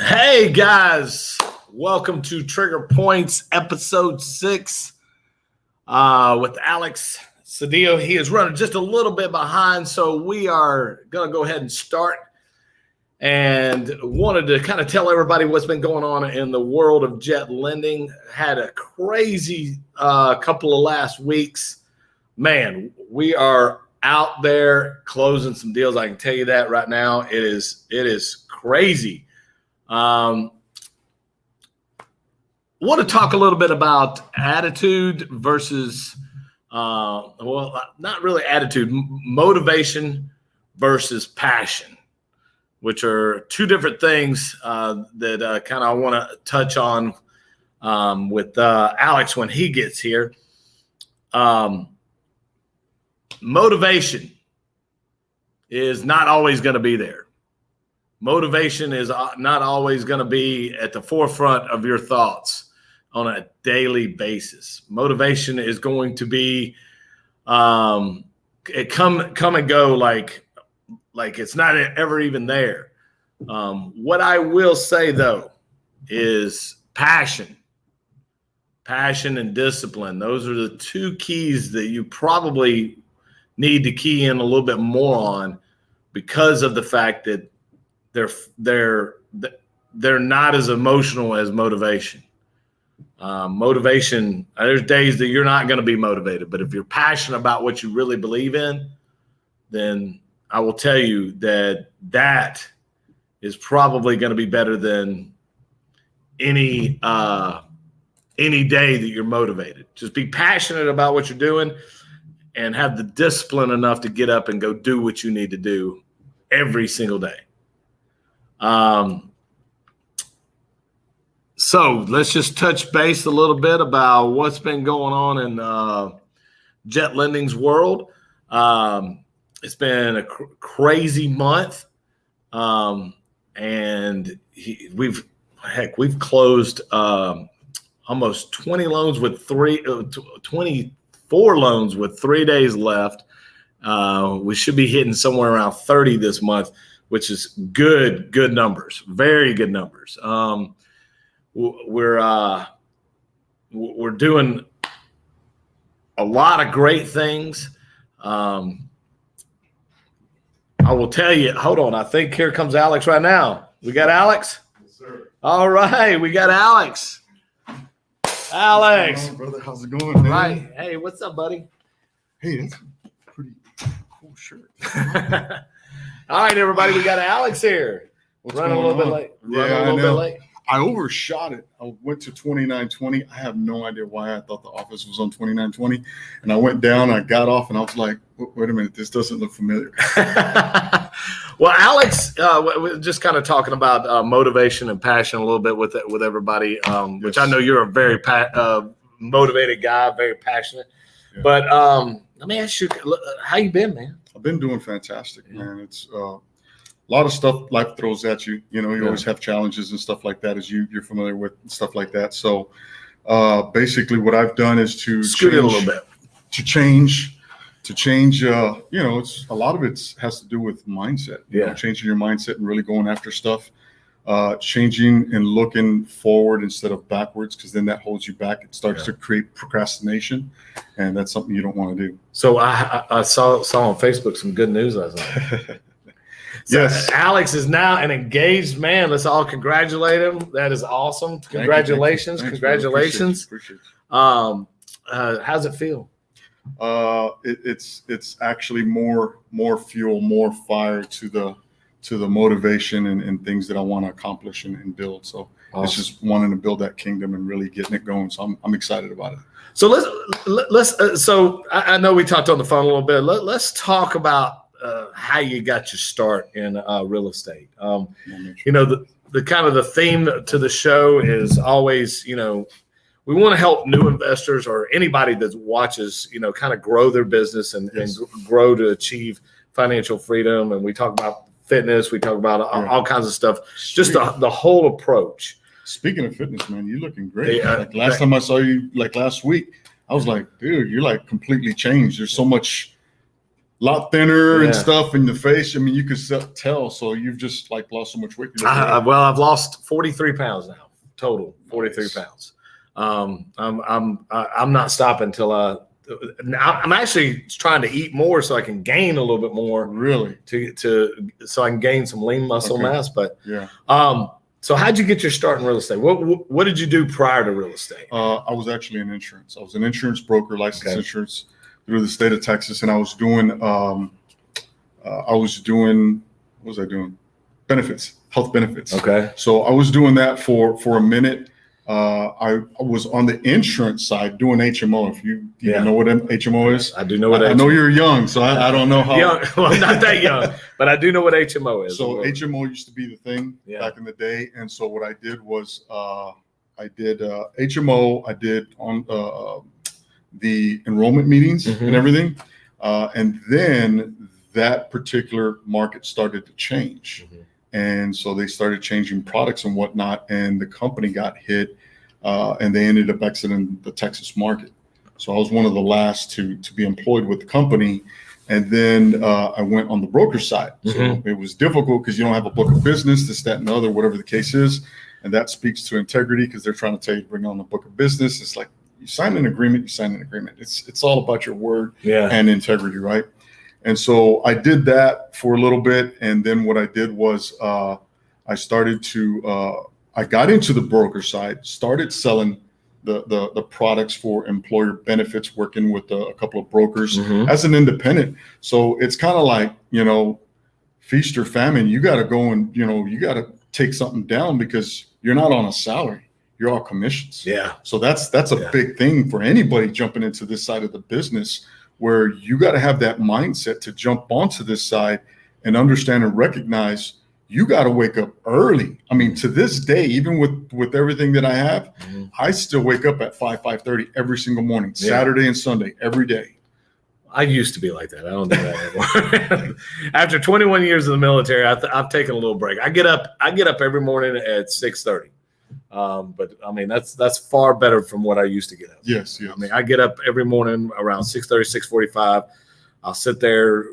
Hey guys, welcome to Trigger Points episode 6 with Alex Cedillo. He is running just a little bit behind, so we are going to go ahead and start. And wanted to kind of tell everybody what's been going on in the world of jet lending. Had a crazy couple of last weeks. Man, we are out there closing some deals. I can tell you that right now. It is crazy. Want to talk a little bit about attitude versus, well, not really attitude, motivation versus passion, which are two different things that kind of I want to touch on with Alex when he gets here. Motivation is not always going to be there. Motivation is not always going to be at the forefront of your thoughts on a daily basis. Motivation is going to be it come and go like it's not ever even there. What I will say though is passion and discipline. Those are the two keys that you probably need to key in a little bit more on, because of the fact that they're not as emotional as motivation. Motivation, there's days that you're not going to be motivated, but if you're passionate about what you really believe in, then I will tell you that is probably going to be better than any day that you're motivated. Just be passionate about what you're doing and have the discipline enough to get up and go do what you need to do every single day. So let's just touch base a little bit about what's been going on in jet lending's world. It's been a crazy month, and we've closed almost 20 loans with 24 loans with 3 days left. We should be hitting somewhere around 30 this month, which is good numbers, very good numbers. We're doing a lot of great things. I will tell you, hold on, I think here comes Alex right now. We got Alex? Yes, sir. All right, we got Alex. Alex. What's going on, brother? How's it going, man? Right. Hey, what's up, buddy? Hey, that's a pretty cool shirt. All right, everybody, we got Alex here. What's Running a going little on? bit late. Yeah, I know. I overshot it. I went to 2920. I have no idea why I thought the office was on 2920. And I went down, I got off, and I was like, wait a minute, this doesn't look familiar. Well, Alex, we're just kind of talking about motivation and passion a little bit with everybody, which I know you're a very motivated guy, very passionate. Yeah. But let me ask you, how you been, man? I've been doing fantastic, man. It's a lot of stuff life throws at you. You know, you always have challenges and stuff like that, as you're familiar with, stuff like that. So basically what I've done is to scoot in a little bit. To change, you know, it's a lot of it has to do with mindset. You know, changing your mindset and really going after stuff, changing and looking forward instead of backwards, because then that holds you back. It starts to create procrastination, and that's something you don't want to do. So I saw on Facebook some good news last night. So yes, Alex is now an engaged man. Let's all congratulate him. That is awesome. Congratulations. Thanks, congratulations. Appreciate it. How's it feel? It's actually more fuel, more fire to the motivation and things that I want to accomplish and build. So awesome. It's just wanting to build that kingdom and really getting it going. So I'm excited about it. So let's so I know we talked on the phone a little bit. Let's talk about how you got your start in real estate. You know, the kind of the theme to the show is always, you know, we want to help new investors or anybody that watches, you know, kind of grow their business and grow to achieve financial freedom. And we talk about fitness, we talk about all kinds of stuff, just the whole approach. Speaking of fitness, man, you're looking great. Like last time I saw you, like last week, I was like, dude, you're like completely changed. There's so much lot thinner and stuff in the face. I mean, you could tell. So you've just like lost so much weight. Well, I've lost 43 pounds now, total 43 pounds. I'm not stopping till I'm actually trying to eat more so I can gain a little bit more. Really? So I can gain some lean muscle mass. But yeah. So how'd you get your start in real estate? What did you do prior to real estate? I was actually in insurance. I was an insurance broker, licensed insurance through the state of Texas, and I was doing what was I doing? Benefits, health benefits. Okay. So I was doing that for a minute. I was on the insurance side doing HMO. If you know what HMO is, I do know what I know you're young, so I don't know how young. Well, I'm not that young, but I do know what HMO is. So HMO used to be the thing back in the day, and so what I did was I did HMO. I did on the enrollment meetings and everything, and then that particular market started to change. And so they started changing products and whatnot, and the company got hit, and they ended up exiting the Texas market. So I was one of the last to be employed with the company. And then I went on the broker side. So it was difficult because you don't have a book of business, this, that, and the other, whatever the case is. And that speaks to integrity because they're trying to tell you to bring on the book of business. It's like you sign an agreement, you sign an agreement. It's all about your word and integrity, right? And so I did that for a little bit. And then what I did was I started to, I got into the broker side, started selling the products for employer benefits, working with a couple of brokers as an independent. So it's kind of like, feast or famine. You got to go and, you got to take something down because you're not on a salary. You're all commissions. Yeah. So that's a big thing for anybody jumping into this side of the business, where you got to have that mindset to jump onto this side and understand and recognize you got to wake up early. I mean, to this day, even with everything that I have, I still wake up at 5:30 every single morning, Saturday and Sunday, every day. I used to be like that. I don't do that anymore. After 21 years in the military, I've taken a little break. I get up every morning at 6:30. But I mean, that's far better from what I used to get up. Yes. I mean, I get up every morning around 6:30, 6:45. I'll sit there,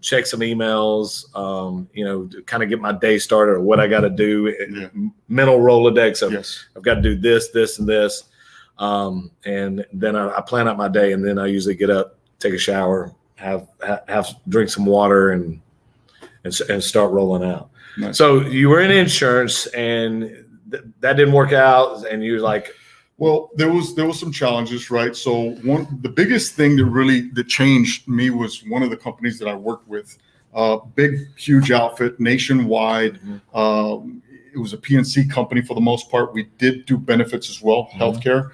check some emails, to kind of get my day started or what I got to do. Mental Rolodex of I've got to do this, this, and this. And then I plan out my day, and then I usually get up, take a shower, drink some water, and start rolling out. Nice. So you were in insurance, and that didn't work out, and you were like, well, there was some challenges, right? So the biggest thing that changed me was one of the companies that I worked with, big, huge outfit, nationwide. It was a PNC company for the most part. We did do benefits as well, healthcare,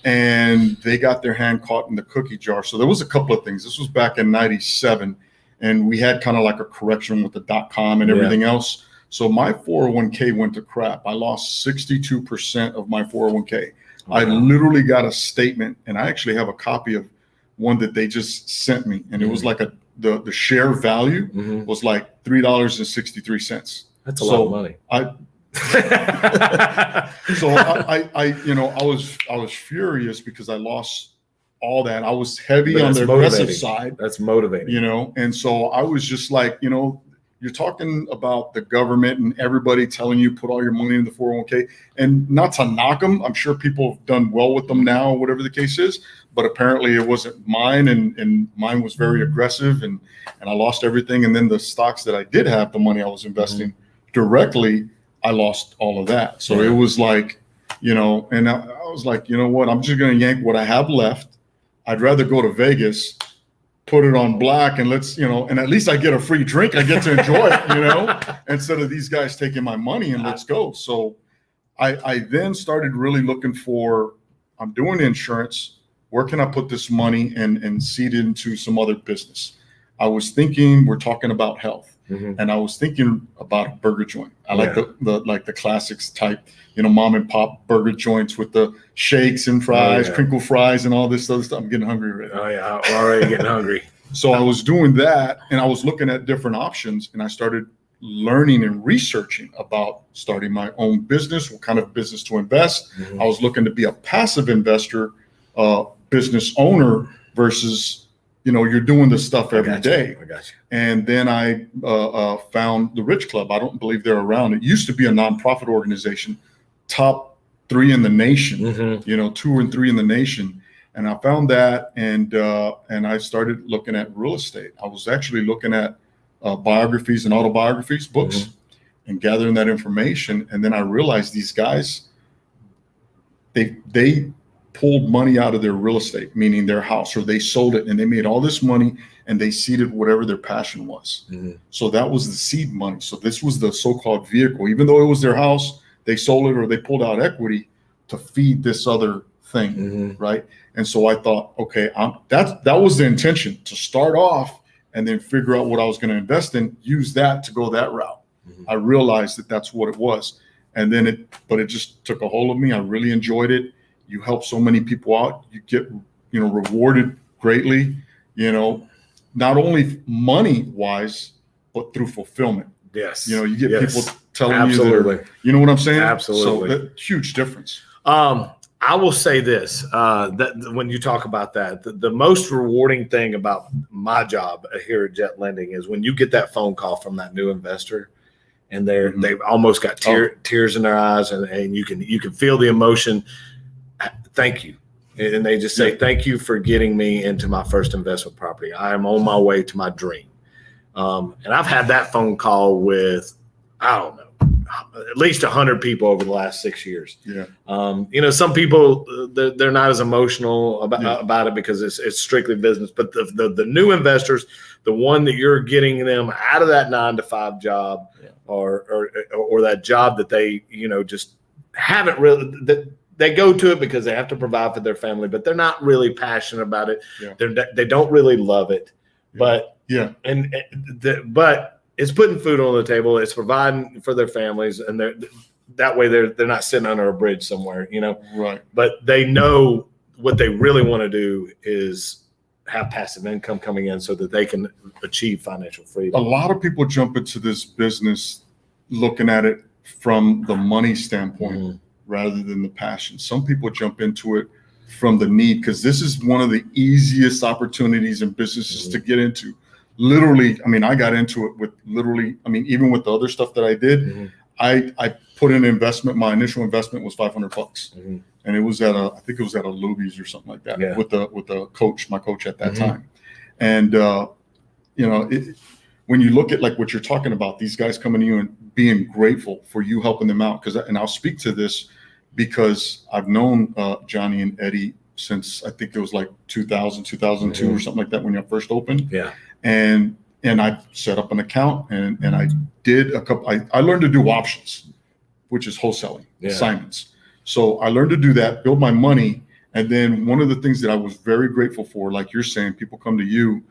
and they got their hand caught in the cookie jar. So there was a couple of things. This was back in '97, and we had kind of like a correction with the .com and everything else. So my 401k went to crap. I lost 62% of my 401k. I literally got a statement, and I actually have a copy of one that they just sent me, and it was like the share value was like $3.63. That's a lot of money. I was furious because I lost all that. I was heavy on the aggressive side. That's motivating. And so I was just like, you're talking about the government and everybody telling you put all your money in the 401k, and not to knock them. I'm sure people have done well with them now, whatever the case is, but apparently it wasn't mine, and mine was very aggressive, and I lost everything. And then the stocks that I did have the money I was investing directly, I lost all of that. So it was like, and I was like, you know what, I'm just going to yank what I have left. I'd rather go to Vegas, put it on black, and let's, and at least I get a free drink. I get to enjoy it, instead of these guys taking my money, and let's go. So I then started really looking for, I'm doing insurance. Where can I put this money and seed it into some other business? I was thinking, we're talking about health, and I was thinking about a burger joint. I like the classics type, mom and pop burger joints with the shakes and fries, crinkle fries, and all this other stuff. I'm getting hungry already. Oh yeah, I'm already getting hungry. So I was doing that, and I was looking at different options, and I started learning and researching about starting my own business, what kind of business to invest. I was looking to be a passive investor, business owner versus, you're doing this stuff every day. I got you. And then I found the Rich Club. I don't believe they're around. It used to be a nonprofit organization, top 3 in the nation, 2 and 3 in the nation. And I found that, and I started looking at real estate. I was actually looking at biographies and autobiographies, books, and gathering that information. And then I realized these guys, they pulled money out of their real estate, meaning their house, or they sold it and they made all this money and they seeded whatever their passion was. So that was the seed money. So this was the so-called vehicle. Even though it was their house, they sold it or they pulled out equity to feed this other thing, right? And so I thought, okay, that was the intention, to start off and then figure out what I was going to invest in, use that to go that route. I realized that that's what it was. And then it just took a hold of me. I really enjoyed it. You help so many people out. You get, rewarded greatly, not only money wise, but through fulfillment. Yes. You get people telling Absolutely. you, you know what I'm saying? Absolutely. So that huge difference. I will say this, that when you talk about that, the most rewarding thing about my job here at Jet Lending is when you get that phone call from that new investor, and they've almost got tears in their eyes, and you can feel the emotion. Thank you. And they just say, thank you for getting me into my first investment property. I am on my way to my dream. And I've had that phone call with, I don't know, at least 100 people over the last 6 years. Some people, they're not as emotional about it because it's strictly business, but the new investors, the one that you're getting them out of that 9-to-5 job or that job that they, just haven't really, that they go to it because they have to provide for their family, but they're not really passionate about it. They don't really love it, but it's putting food on the table. It's providing for their families, and that way they're not sitting under a bridge somewhere, Right. But they know what they really want to do is have passive income coming in so that they can achieve financial freedom. A lot of people jump into this business looking at it from the money standpoint rather than the passion. Some people jump into it from the need, because this is one of the easiest opportunities in businesses to get into. Literally, I got into it with even with the other stuff that I did, I put in investment. My initial investment was $500, and it was I think it was at a Luby's or something like that with the coach, my coach at that time. And when you look at like what you're talking about, these guys coming to you and being grateful for you helping them out, and I'll speak to this because I've known Johnny and Eddie since I think it was like 2000, 2002 or something like that when you first opened. And I set up an account and I did I learned to do options, which is wholesaling, assignments. So I learned to do that, build my money. And then one of the things that I was very grateful for, like you're saying, people come to you.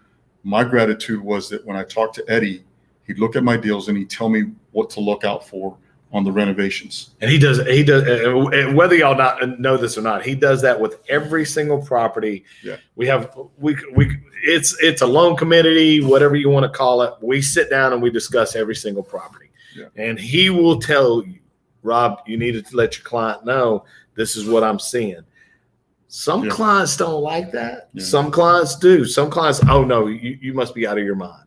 My gratitude was that when I talked to Eddie, he'd look at my deals and he'd tell me what to look out for on the renovations. And he does, whether y'all not know this or not, he does that with every single property. It's a loan committee, whatever you want to call it. We sit down and we discuss every single property. And he will tell you, Rob, you need to let your client know this is what I'm seeing. Some clients don't like that. Some clients do. Some clients, oh no, you must be out of your mind.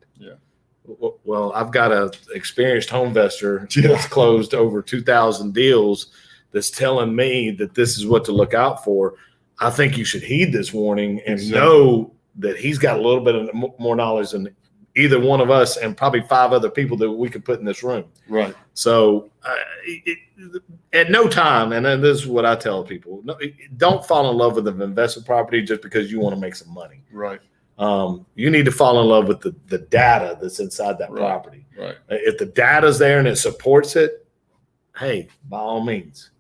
Well, I've got an experienced home investor that's closed over 2,000 deals that's telling me that this is what to look out for. I think you should heed this warning and know that he's got a little bit of more knowledge than either one of us and probably 5 other people that we could put in this room. Right. So at no time, and this is what I tell people, don't fall in love with an investment property just because you want to make some money. Right. You need to fall in love with the data that's inside that property. Right. If the data's there and it supports it, hey, by all means.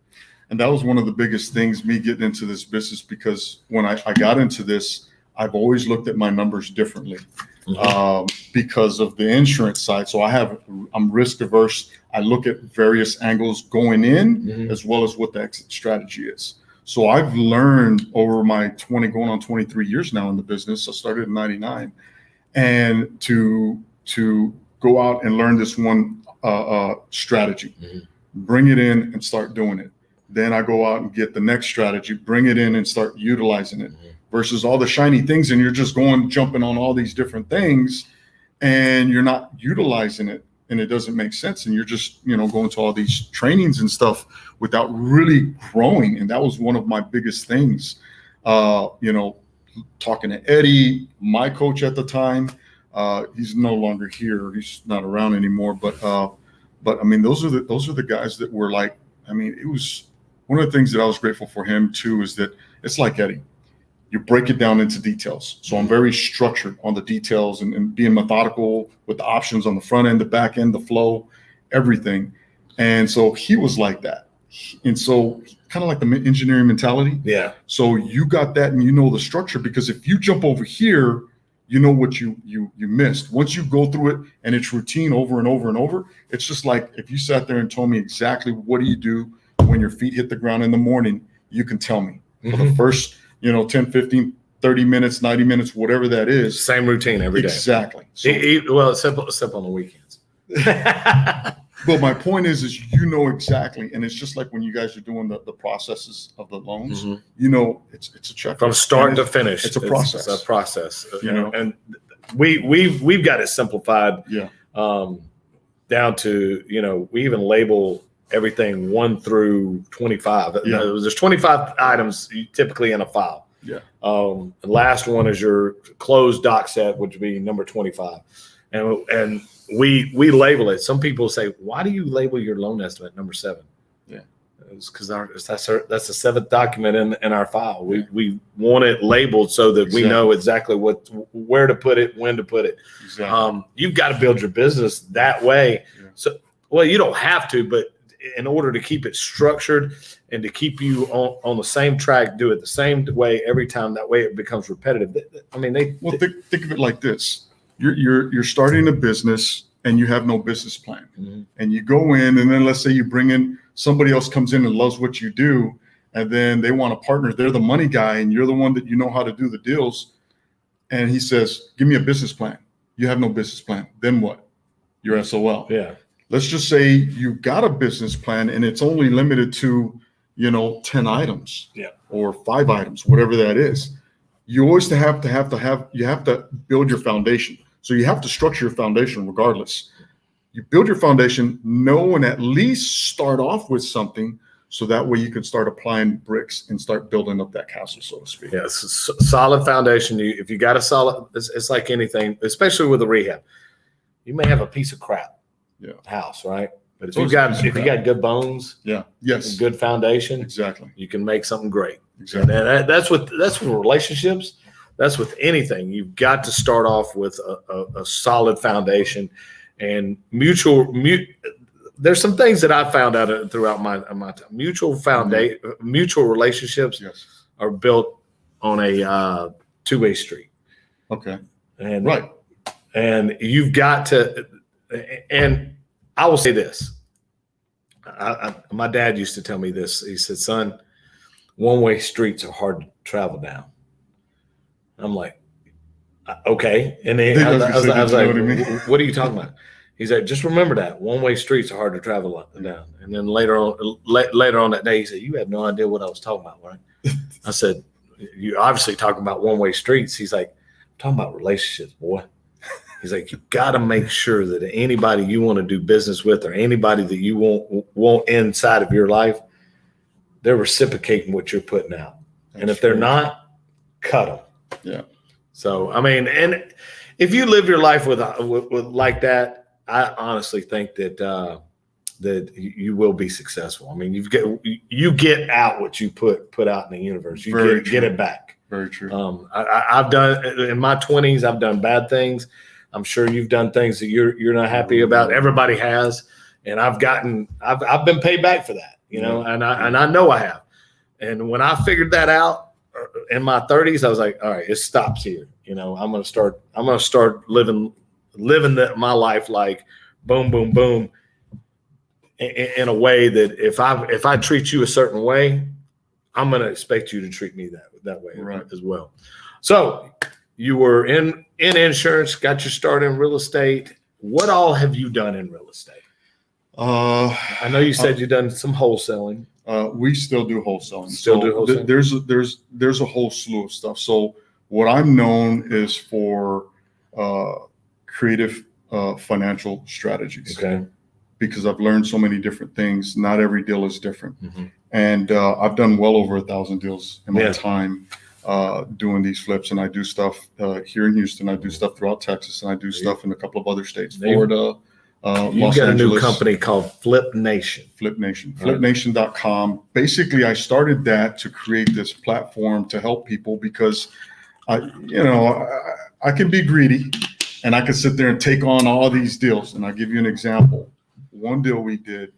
And that was one of the biggest things, me getting into this business, because when I got into this, I've always looked at my numbers differently because of the insurance side. So I'm risk averse. I look at various angles going in as well as what the exit strategy is. So I've learned over my going on 23 years now in the business. I started in 99, and to go out and learn this one strategy, bring it in and start doing it. Then I go out and get the next strategy, bring it in and start utilizing it. versus all the shiny things, and you're just jumping on all these different things, and you're not utilizing it, and it doesn't make sense, and you're just going to all these trainings and stuff without really growing. And that was one of my biggest things. Talking to Eddie, my coach at the time, he's no longer here, he's not around anymore, but I mean, those are the guys that were like, I mean, it was one of the things that I was grateful for him too, is that it's like Eddie. You break it down into details. So I'm very structured on the details and being methodical with the options on the front end, the back end, the flow, everything. And so he was like that. And so kind of like the engineering mentality. Yeah. So you got that, and the structure, because if you jump over here, you know what you missed. Once you go through it and it's routine over and over and over, it's just like if you sat there and told me exactly what do you do when your feet hit the ground in the morning, you can tell me. For the first 10, 15, 30 minutes, 90 minutes, whatever that is. Same routine every day. Exactly. So, well, except on the weekends. But my point is exactly. And it's just like when you guys are doing the processes of the loans, it's a check. From start to finish. It's a process. It's a process. And we've got it simplified down to, we even label everything 1 through 25. Yeah. There's 25 items typically in a file. Yeah. The last one is your closed doc set, which would be number 25. And we label it. Some people say, why do you label your loan estimate number 7? Yeah. It's because that's the 7th document in our file. We want it labeled so that we know exactly where to put it, when to put it. Exactly. You've got to build your business that way. Yeah. So, well, you don't have to, but in order to keep it structured and to keep you on the same track, do it the same way every time. That way it becomes repetitive. I mean, think of it like this. You're starting a business and you have no business plan. Mm-hmm. And you go in, and then let's say you bring in somebody else comes in and loves what you do, and then they want a partner. They're the money guy, and you're the one that how to do the deals. And he says, give me a business plan. You have no business plan. Then what? You're SOL. Yeah. Let's just say you got a business plan and it's only limited to, 10 items or 5 items, whatever that is. You always have to build your foundation. So you have to structure your foundation regardless. You build your foundation, know, and at least start off with something, so that way you can start applying bricks and start building up that castle, so to speak. Yeah, it's a solid foundation. If you got a solid, it's like anything, especially with a rehab. You may have a piece of crap house, right? But if you got good bones, good foundation, exactly, you can make something great. Exactly. And that's with relationships. That's with anything. You've got to start off with a solid foundation and mutual. There's some things that I found out throughout my time. Mutual relationships are built on a two-way street. Okay. And right. And you've got to. And I will say this. My dad used to tell me this. He said, "Son, one-way streets are hard to travel down." I'm like, okay. And then I was like, what are you talking about? He's like, just remember that one-way streets are hard to travel down. And then later on that day, he said, you have no idea what I was talking about, right? I said, you're obviously talking about one-way streets. He's like, I'm talking about relationships, boy. He's like, you got to make sure that anybody you want to do business with or anybody that you want inside of your life, they're reciprocating what you're putting out. And if they're not, cut them. Yeah. So, I mean, and if you live your life with like that, I honestly think that you will be successful. I mean, you get out what you put out in the universe. You get it back. Very true. I've done in my 20s. I've done bad things. I'm sure you've done things that you're not happy about. Everybody has, and I've been paid back for that. And I know I have. And when I figured that out in my 30s, I was like, all right, it stops here. I'm gonna start living my life like boom, boom, boom, in a way that if I treat you a certain way, I'm gonna expect you to treat me that way as well. So you were in insurance, got your start in real estate. What all have you done in real estate? I know you said you've done some wholesaling. We still do wholesaling. Still do wholesaling? There's a whole slew of stuff. So what I'm known is for creative financial strategies. Okay. Because I've learned so many different things. Not every deal is different. And I've done well over 1,000 deals in my time doing these flips. And I do stuff here in Houston. I do stuff throughout Texas, and I do stuff in a couple of other states, Florida, You've got a new company called Flip Nation. Flip Nation. FlipNation.com. Basically, I started that to create this platform to help people because, I can be greedy, and I can sit there and take on all these deals. And I'll give you an example. One deal we did,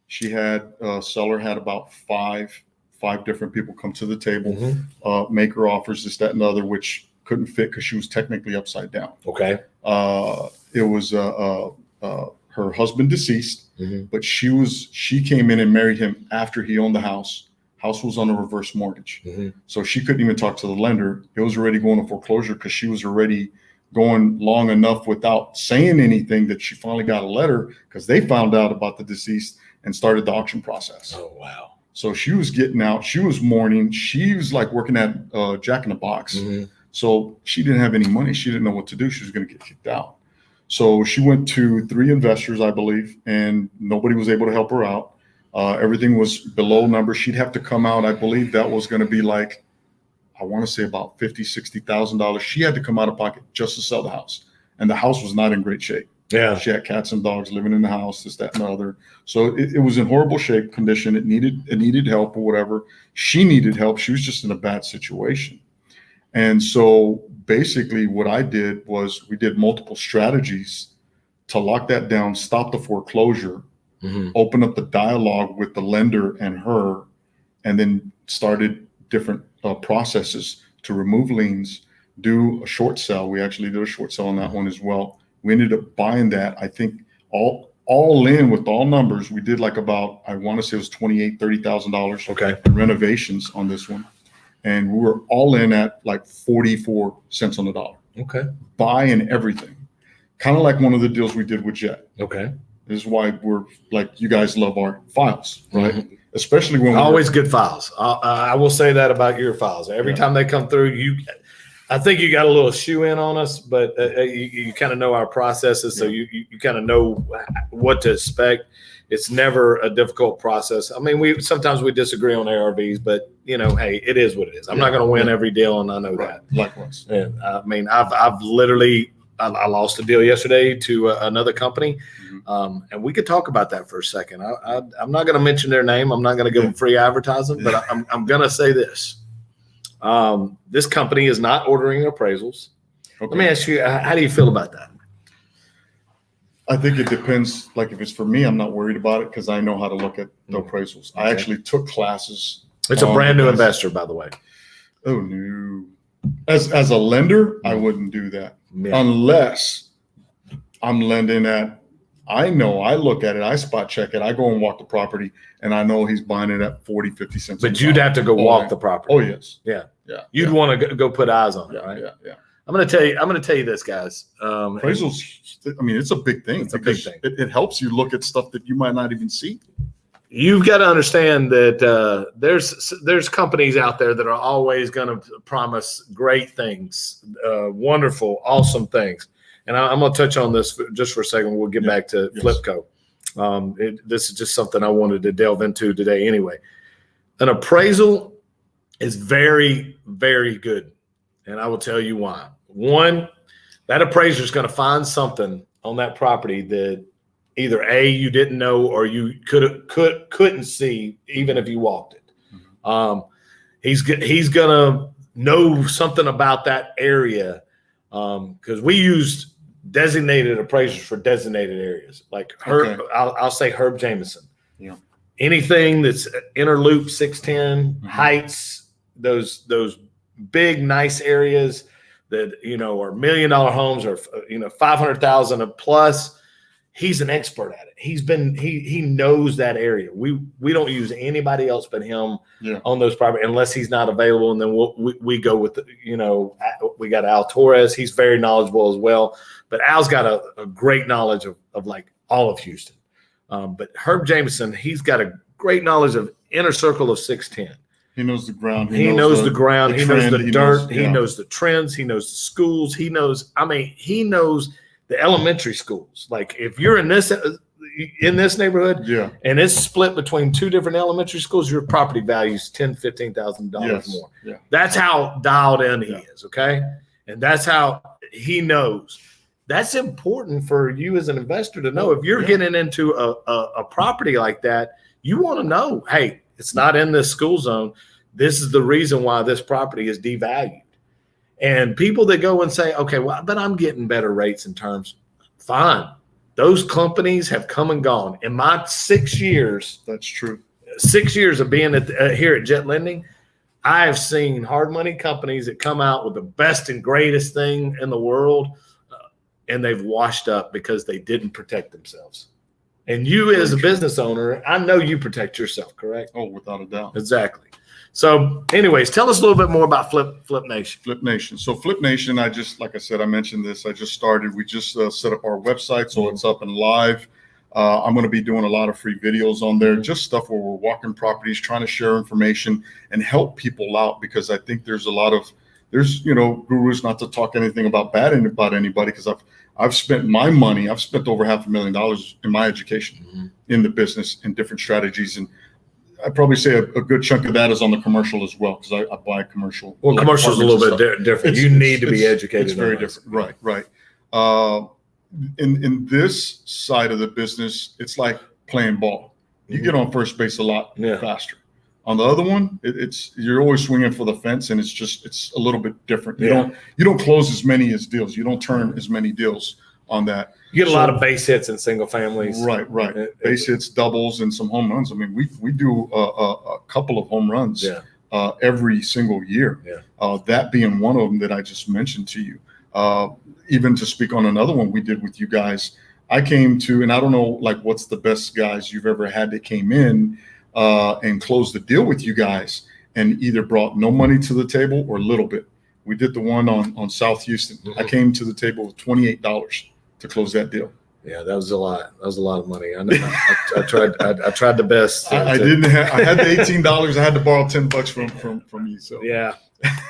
seller had about five different people come to the table, make her offers, this, that, and the other, which couldn't fit because she was technically upside down. Okay. It was her husband deceased, but she came in and married him after he owned the house. House was on a reverse mortgage. So she couldn't even talk to the lender. It was already going to foreclosure because she was already going long enough without saying anything that she finally got a letter because they found out about the deceased and started the auction process. Oh, wow. So she was getting out. She was mourning. She was like working at Jack in the Box. So she didn't have any money. She didn't know what to do. She was going to get kicked out. So she went to 3 investors, I believe, and nobody was able to help her out. Everything was below number. She'd have to come out. I believe that was going to be like, I want to say about $50,000, $60,000. She had to come out of pocket just to sell the house. And the house was not in great shape. Yeah. She had cats and dogs living in the house, this, that, and the other. So it was in horrible shape condition. It needed help or whatever. She needed help. She was just in a bad situation. And so basically what I did was we did multiple strategies to lock that down, stop the foreclosure, open up the dialogue with the lender and her, and then started different processes to remove liens, do a short sale. We actually did a short sale on that one as well. We ended up buying that. I think all in with all numbers, we did like about, I want to say it was $28,000, $30,000 in renovations on this one. And we were all in at like 44 cents on the dollar. Okay. Buying everything. Kind of like one of the deals we did with Jet. Okay. This is why we're like, you guys love our files, right? Especially when always good files. I will say that about your files. Every time they come through, I think you got a little shoe in on us, but you kind of know our processes, so you kind of know what to expect. It's never a difficult process. I mean, sometimes we disagree on ARVs, but hey, it is what it is. I'm not going to win every deal, and I know that. Likewise. And I mean, I've literally I lost a deal yesterday to another company, and we could talk about that for a second. I'm not going to mention their name. I'm not going to give them free advertising, but I'm going to say this. This company is not ordering appraisals. Let me ask you, how do you feel about that? I think it depends. Like if it's for me, I'm not worried about it because I know how to look at the appraisals. I actually took classes. It's a brand new investor, by the way. Oh no. As a lender, I wouldn't do that unless I'm lending at, I look at it, I spot check it, I go and walk the property, and I know he's buying it at 40, 50 cents. But you'd have to go walk the property. Oh yes. Yeah. You'd want to go put eyes on it, right? Yeah. I'm going to tell you this, guys. Appraisals, I mean, it's a big thing. It's a big thing. It helps you look at stuff that you might not even see. You've got to understand that there's companies out there that are always going to promise great things, wonderful, awesome things. And I'm going to touch on this just for a second. We'll get back to Flipco. This is just something I wanted to delve into today anyway. An appraisal is very, very good. And I will tell you why. One, that appraiser is going to find something on that property that either A, you didn't know, or you couldn't see even if you walked it. He's going to know something about that area because we used designated appraisers for designated areas. Like I'll say Herb Jameson. Yeah. Anything that's inner loop 610 heights, those big nice areas that are $1 million homes or 500,000 plus. He's an expert at it. He knows that area. We don't use anybody else but him on those properties unless he's not available. And then we go with we got Al Torres. He's very knowledgeable as well. But Al's got a great knowledge of like all of Houston. But Herb Jameson, he's got a great knowledge of inner circle of 610. He knows the ground. He knows the ground. He knows the dirt. He yeah. knows the trends. He knows the schools. He knows the elementary schools. Like if you're in this neighborhood, yeah, and it's split between two different elementary schools, your property value is $10,000-$15,000 more. Yeah. That's how dialed in he is. Okay, and that's how he knows. That's important for you as an investor to know. If you're getting into a property like that, you want to know, hey, it's not in this school zone. This is the reason why this property is devalued. And people that go and say, okay, well, but I'm getting better rates and terms. Fine. Those companies have come and gone. In my 6 years, that's true. 6 years of being here at Jet Lending, I have seen hard money companies that come out with the best and greatest thing in the world, and they've washed up because they didn't protect themselves. And you as a business owner, I know you protect yourself, correct? Oh, without a doubt. Exactly. So anyways, tell us a little bit more about Flip Nation. Flip Nation. So Flip Nation, like I said, I mentioned this. I just started. We just set up our website, so it's up and live. I'm going to be doing a lot of free videos on there, just stuff where we're walking properties, trying to share information and help people out, because I think there's gurus, not to talk anything about anybody, because I've spent my money. I've spent over $500,000 in my education in the business and different strategies. And I'd probably say a good chunk of that is on the commercial as well, because I buy commercial. Well, commercial is a little bit different. You need to be educated. It's very different. Right. In this side of the business, it's like playing ball. You get on first base a lot faster. On the other one, you're always swinging for the fence, and it's a little bit different. You don't close as many deals. You don't turn as many deals on that. You get a lot of base hits in single families. Right. Base hits, doubles, and some home runs. I mean, we do a couple of home runs every single year. Yeah. That being one of them that I just mentioned to you. Even to speak on another one we did with you guys, I came to, and I don't know what's the best guys you've ever had that came in and closed the deal with you guys and either brought no money to the table or a little bit. We did the one on South Houston. I came to the table with $28 to close that deal. Yeah, that was a lot. That was a lot of money. I know. I tried. I tried the best. I didn't have. I had the $18. I had to borrow $10 from you. So yeah,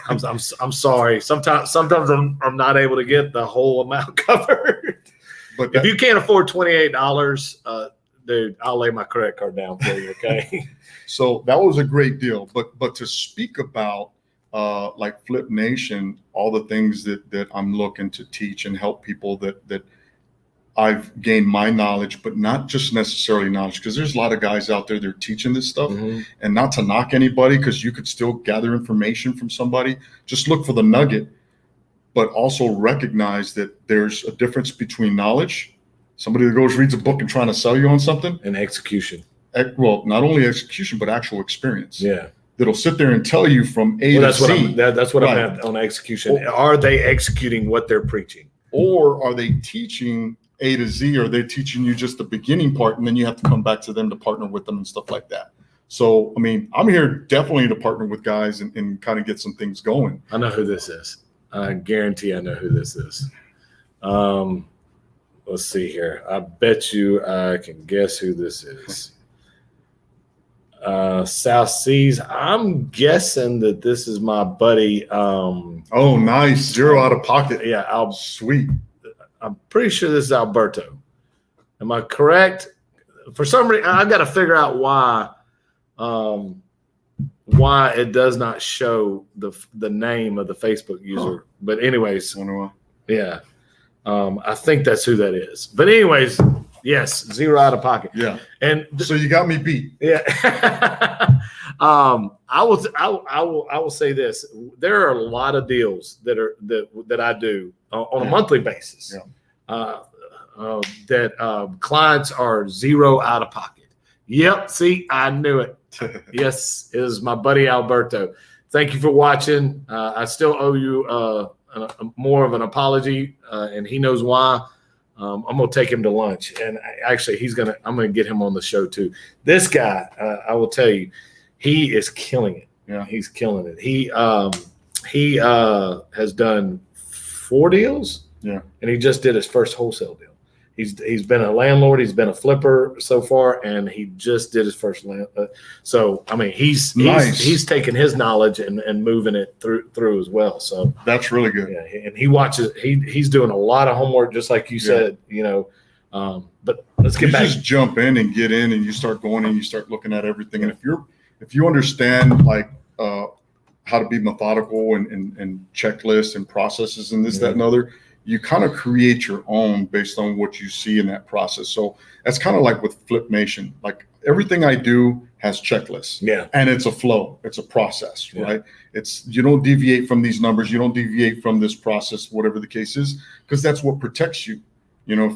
I'm sorry. Sometimes I'm not able to get the whole amount covered. But if you can't afford $28, dude, I'll lay my credit card down for you. Okay. So that was a great deal. But to speak about Flip Nation, all the things that I'm looking to teach and help people that I've gained my knowledge, but not just necessarily knowledge, because there's a lot of guys out there that are teaching this stuff, and not to knock anybody, because you could still gather information from somebody. Just look for the nugget, but also recognize that there's a difference between knowledge, somebody that goes reads a book and trying to sell you on something, and execution. Well, not only execution, but actual experience. Yeah. That'll sit there and tell you from A to Z. That's what I meant on execution. Are they executing what they're preaching? Or are they teaching A to Z, or they're teaching you just the beginning part, and then you have to come back to them to partner with them and stuff like that. So, I mean, I'm here definitely to partner with guys and kind of get some things going. I know who this is. I guarantee I know who this is. Let's see here. I bet you I can guess who this is. South Seas. I'm guessing that this is my buddy. Oh, nice. 0 out of pocket. Yeah. Sweet. I'm pretty sure this is Alberto. Am I correct? For some reason, I've got to figure out why it does not show the name of the Facebook user. But anyways, yeah, I think that's who that is. But anyways, yes, 0 out of pocket. Yeah, and so you got me beat. Yeah. I will say this: there are a lot of deals that I do on a monthly basis. Yeah. That clients are 0 out of pocket. Yep. See, I knew it. Yes, it is my buddy Alberto. Thank you for watching. I still owe you more of an apology, and he knows why. I'm gonna take him to lunch, and actually, I'm gonna get him on the show too. This guy, I will tell you, he is killing it. Yeah, he's killing it. He has done 4 deals. Yeah, and he just did his first wholesale deal. He's been a landlord. He's been a flipper so far, and he just did his first land. So I mean, he's taking his knowledge and moving it through as well. So that's really good. Yeah, and he watches. He's doing a lot of homework, just like you said. But let's get back. Just jump in and get in, and you start going and you start looking at everything. And if you understand like how to be methodical and checklists and processes and this, that, and other, you kind of create your own based on what you see in that process. So that's kind of like with FlipNation. Like everything I do has checklists. Yeah. And it's a flow. It's a process, right? It's, you don't deviate from these numbers. You don't deviate from this process, whatever the case is, because that's what protects you,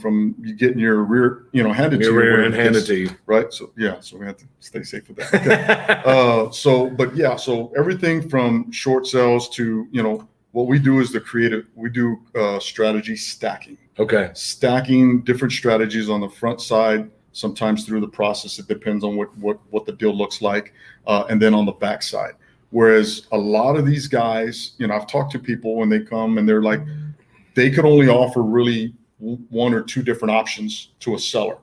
from you getting your rear, handed to you. Your rear end handed to you. Right. So, so we have to stay safe with that. Okay. So everything from short sales to, what we do is we do strategy stacking. Okay. Stacking different strategies on the front side, sometimes through the process. It depends on what the deal looks like. And then on the back side. Whereas a lot of these guys, I've talked to people when they come and they're like, they could only offer really one or two different options to a seller.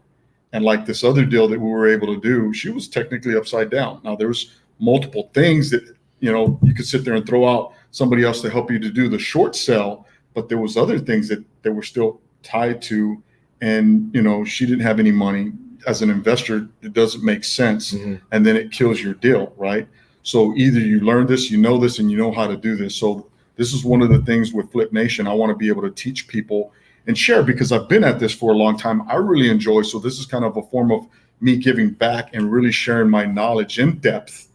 And like this other deal that we were able to do, she was technically upside down. Now there's multiple things that, you could sit there and throw out somebody else to help you to do the short sell, but there was other things that were still tied to, and, she didn't have any money. As an investor, it doesn't make sense. Mm-hmm. And then it kills your deal, right? So either you learn this, this, and you know how to do this. So this is one of the things with FlipNation. I want to be able to teach people and share, because I've been at this for a long time. I really enjoy. So this is kind of a form of me giving back and really sharing my knowledge in depth,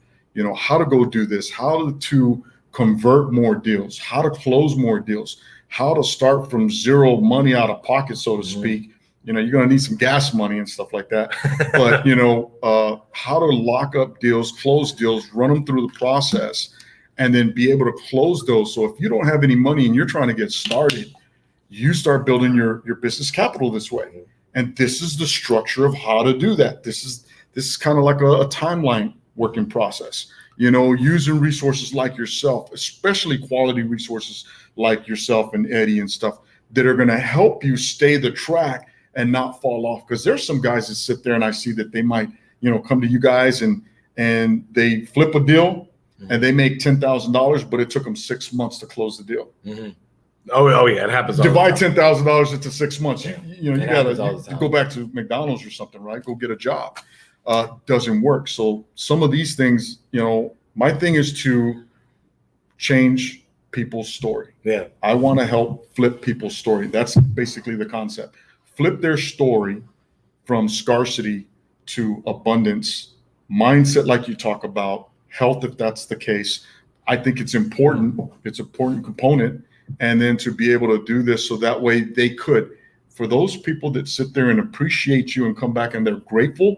how to go do this, how to convert more deals, how to close more deals, how to start from zero money out of pocket, so to speak. You're going to need some gas money and stuff like that. But, how to lock up deals, close deals, run them through the process, and then be able to close those. So if you don't have any money and you're trying to get started, you start building your business capital this way. And this is the structure of how to do that. This is kind of like a timeline working process, using resources like yourself, especially quality resources like yourself and Eddie and stuff that are going to help you stay the track and not fall off. Because there's some guys that sit there and I see that they might, come to you guys and they flip a deal and they make $10,000, but it took them 6 months to close the deal. Mm-hmm. Oh yeah, it happens. Divide $10,000 into 6 months. You gotta go back to McDonald's or something, right? Go get a job. Doesn't work. So some of these things, my thing is to change people's story. Yeah, I want to help flip people's story. That's basically the concept. Flip their story from scarcity to abundance, mindset, like you talk about, health, if that's the case. I think it's important. It's an important component. And then to be able to do this so that way they could, for those people that sit there and appreciate you and come back and they're grateful,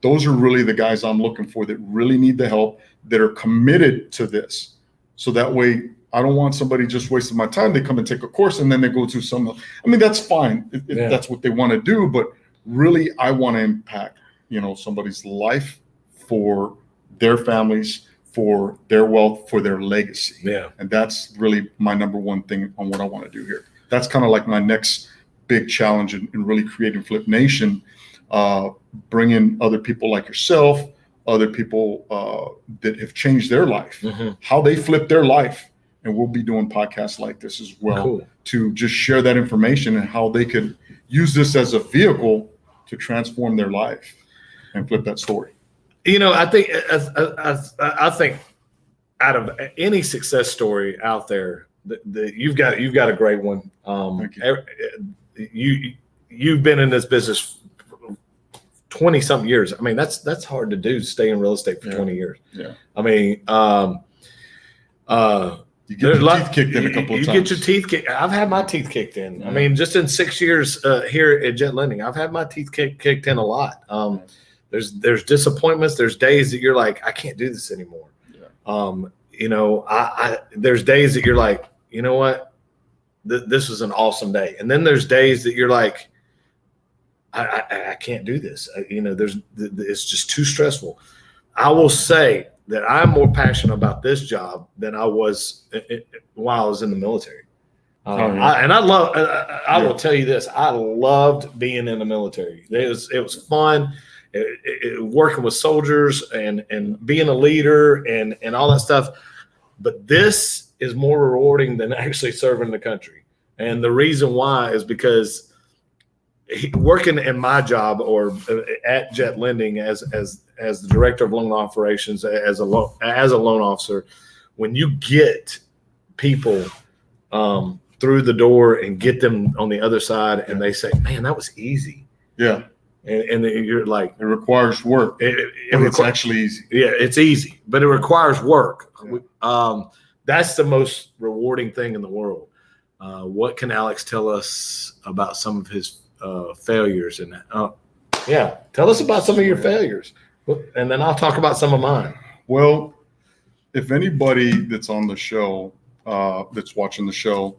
those are really the guys I'm looking for that really need the help, that are committed to this. So that way, I don't want somebody just wasting my time. They come and take a course and then they go to some, that's fine if that's what they want to do, but really I want to impact, somebody's life for their families, for their wealth, for their legacy. Yeah. And that's really my number one thing on what I want to do here. That's kind of like my next big challenge in really creating FlipNation, bringing other people like yourself, other people that have changed their life, how they flip their life. And we'll be doing podcasts like this as well to just share that information and how they could use this as a vehicle to transform their life and flip that story. I think out of any success story out there, you've got a great one. Thank you. You've been in this business 20 something years. That's hard to do. Stay in real estate for 20 years. Yeah. You get your teeth kicked in a couple of times. You get your teeth kicked. I've had my teeth kicked in. Just in 6 years here at Jet Lending, I've had my teeth kicked in a lot. There's disappointments. There's days that you're like, I can't do this anymore. Yeah. There's days that you're like, you know what, this was an awesome day. And then there's days that you're like, I can't do this. It's just too stressful. I will say that I'm more passionate about this job than I was while I was in the military. I will tell you this. I loved being in the military. It was fun. Working with soldiers and being a leader and all that stuff. But this is more rewarding than actually serving the country. And the reason why is because working in my job or at Jet Lending as the director of loan operations, as a loan officer, when you get people through the door and get them on the other side and they say, man, that was easy. Yeah. And you're like, it requires work. It's actually easy. Yeah, it's easy, but it requires work. Yeah. That's the most rewarding thing in the world. What can Alex tell us about some of his failures? And yeah, tell us about some of your failures, and then I'll talk about some of mine. Well, if anybody that's on the show, that's watching the show,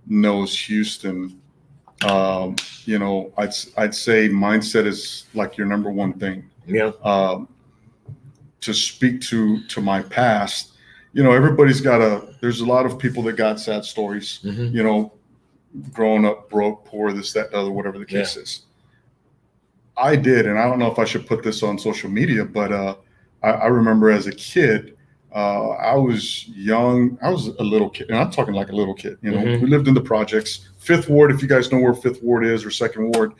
knows Houston, I'd say mindset is like your number one thing. Yeah. To speak to my past, everybody's there's a lot of people that got sad stories, growing up broke, poor, this, that, other, whatever the case is. I did, and I don't know if I should put this on social media, but I remember as a kid, I was young. I was a little kid, and I'm talking like a little kid. We lived in the projects, 5th Ward. If you guys know where 5th Ward is or 2nd Ward,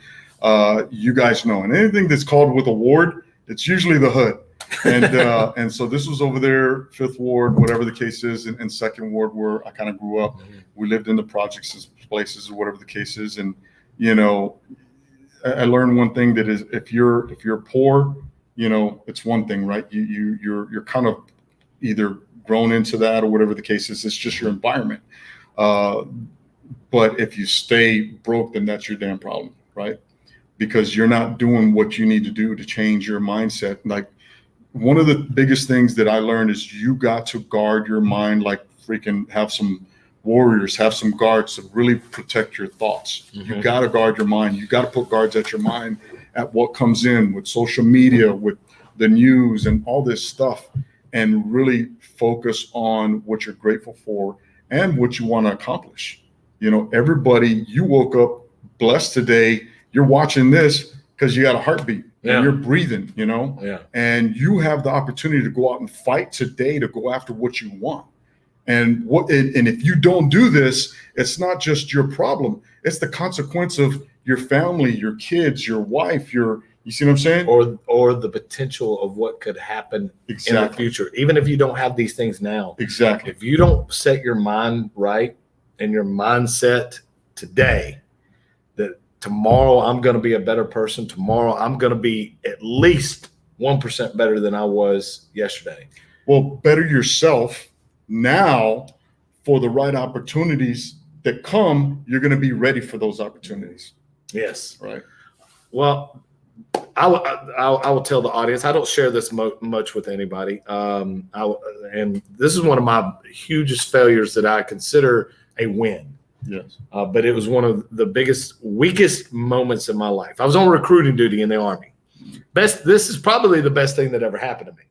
you guys know. And anything that's called with a ward, it's usually the hood. And so this was over there, 5th Ward, whatever the case is, and 2nd Ward where I kind of grew up. We lived in the projects and places, or whatever the case is. And I learned one thing, that is, if you're poor, it's one thing, right? You're kind of either grown into that or whatever the case is. It's just your environment. But if you stay broke, then that's your damn problem, right? Because you're not doing what you need to do to change your mindset. Like, one of the biggest things that I learned is you got to guard your mind, like freaking have some warriors, have some guards to really protect your thoughts. You got to guard your mind. You got to put guards at your mind at what comes in with social media, with the news and all this stuff, and really focus on what you're grateful for and what you want to accomplish. Everybody, you woke up blessed today. You're watching this because you got a heartbeat. Yeah. And you're breathing, Yeah. And you have the opportunity to go out and fight today to go after what you want. And if you don't do this, it's not just your problem. It's the consequence of your family, your kids, your wife, you see what I'm saying? Or the potential of what could happen in the future, even if you don't have these things now. Exactly. If you don't set your mind right and your mindset today, that tomorrow I'm going to be a better person. Tomorrow I'm going to be at least 1% better than I was yesterday. Well, better yourself now for the right opportunities that come. You're going to be ready for those opportunities. Yes. Right. Well, I will tell the audience, I don't share this much with anybody. And this is one of my hugest failures that I consider a win. Yes. But it was one of the weakest moments in my life. I was on recruiting duty in the Army. This is probably the best thing that ever happened to me.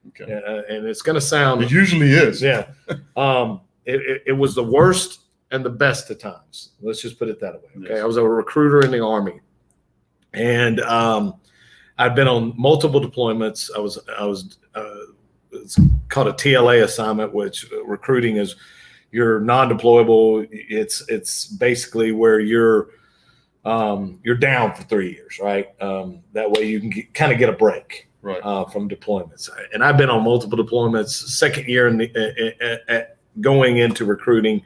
Okay. And it's going to sound. It usually is. Yeah. It was the worst and the best at times. Let's just put it that way. Okay. Yes. I was a recruiter in the Army, and I'd been on multiple deployments. I was it's called a TLA assignment, which recruiting is. You're non-deployable. It's basically where you're down for 3 years, right? That way you can kind of get a break from deployments. And I've been on multiple deployments. Second year going into recruiting,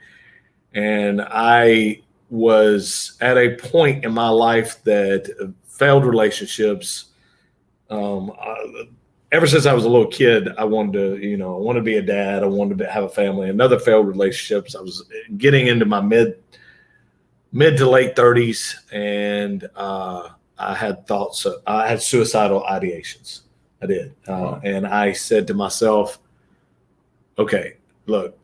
and I was at a point in my life that failed relationships. Ever since I was a little kid, I wanted to be a dad. I wanted to have a family. Another failed relationships. I was getting into my mid to late 30s, and I had thoughts. I had suicidal ideations. I did, and I said to myself, "Okay, look,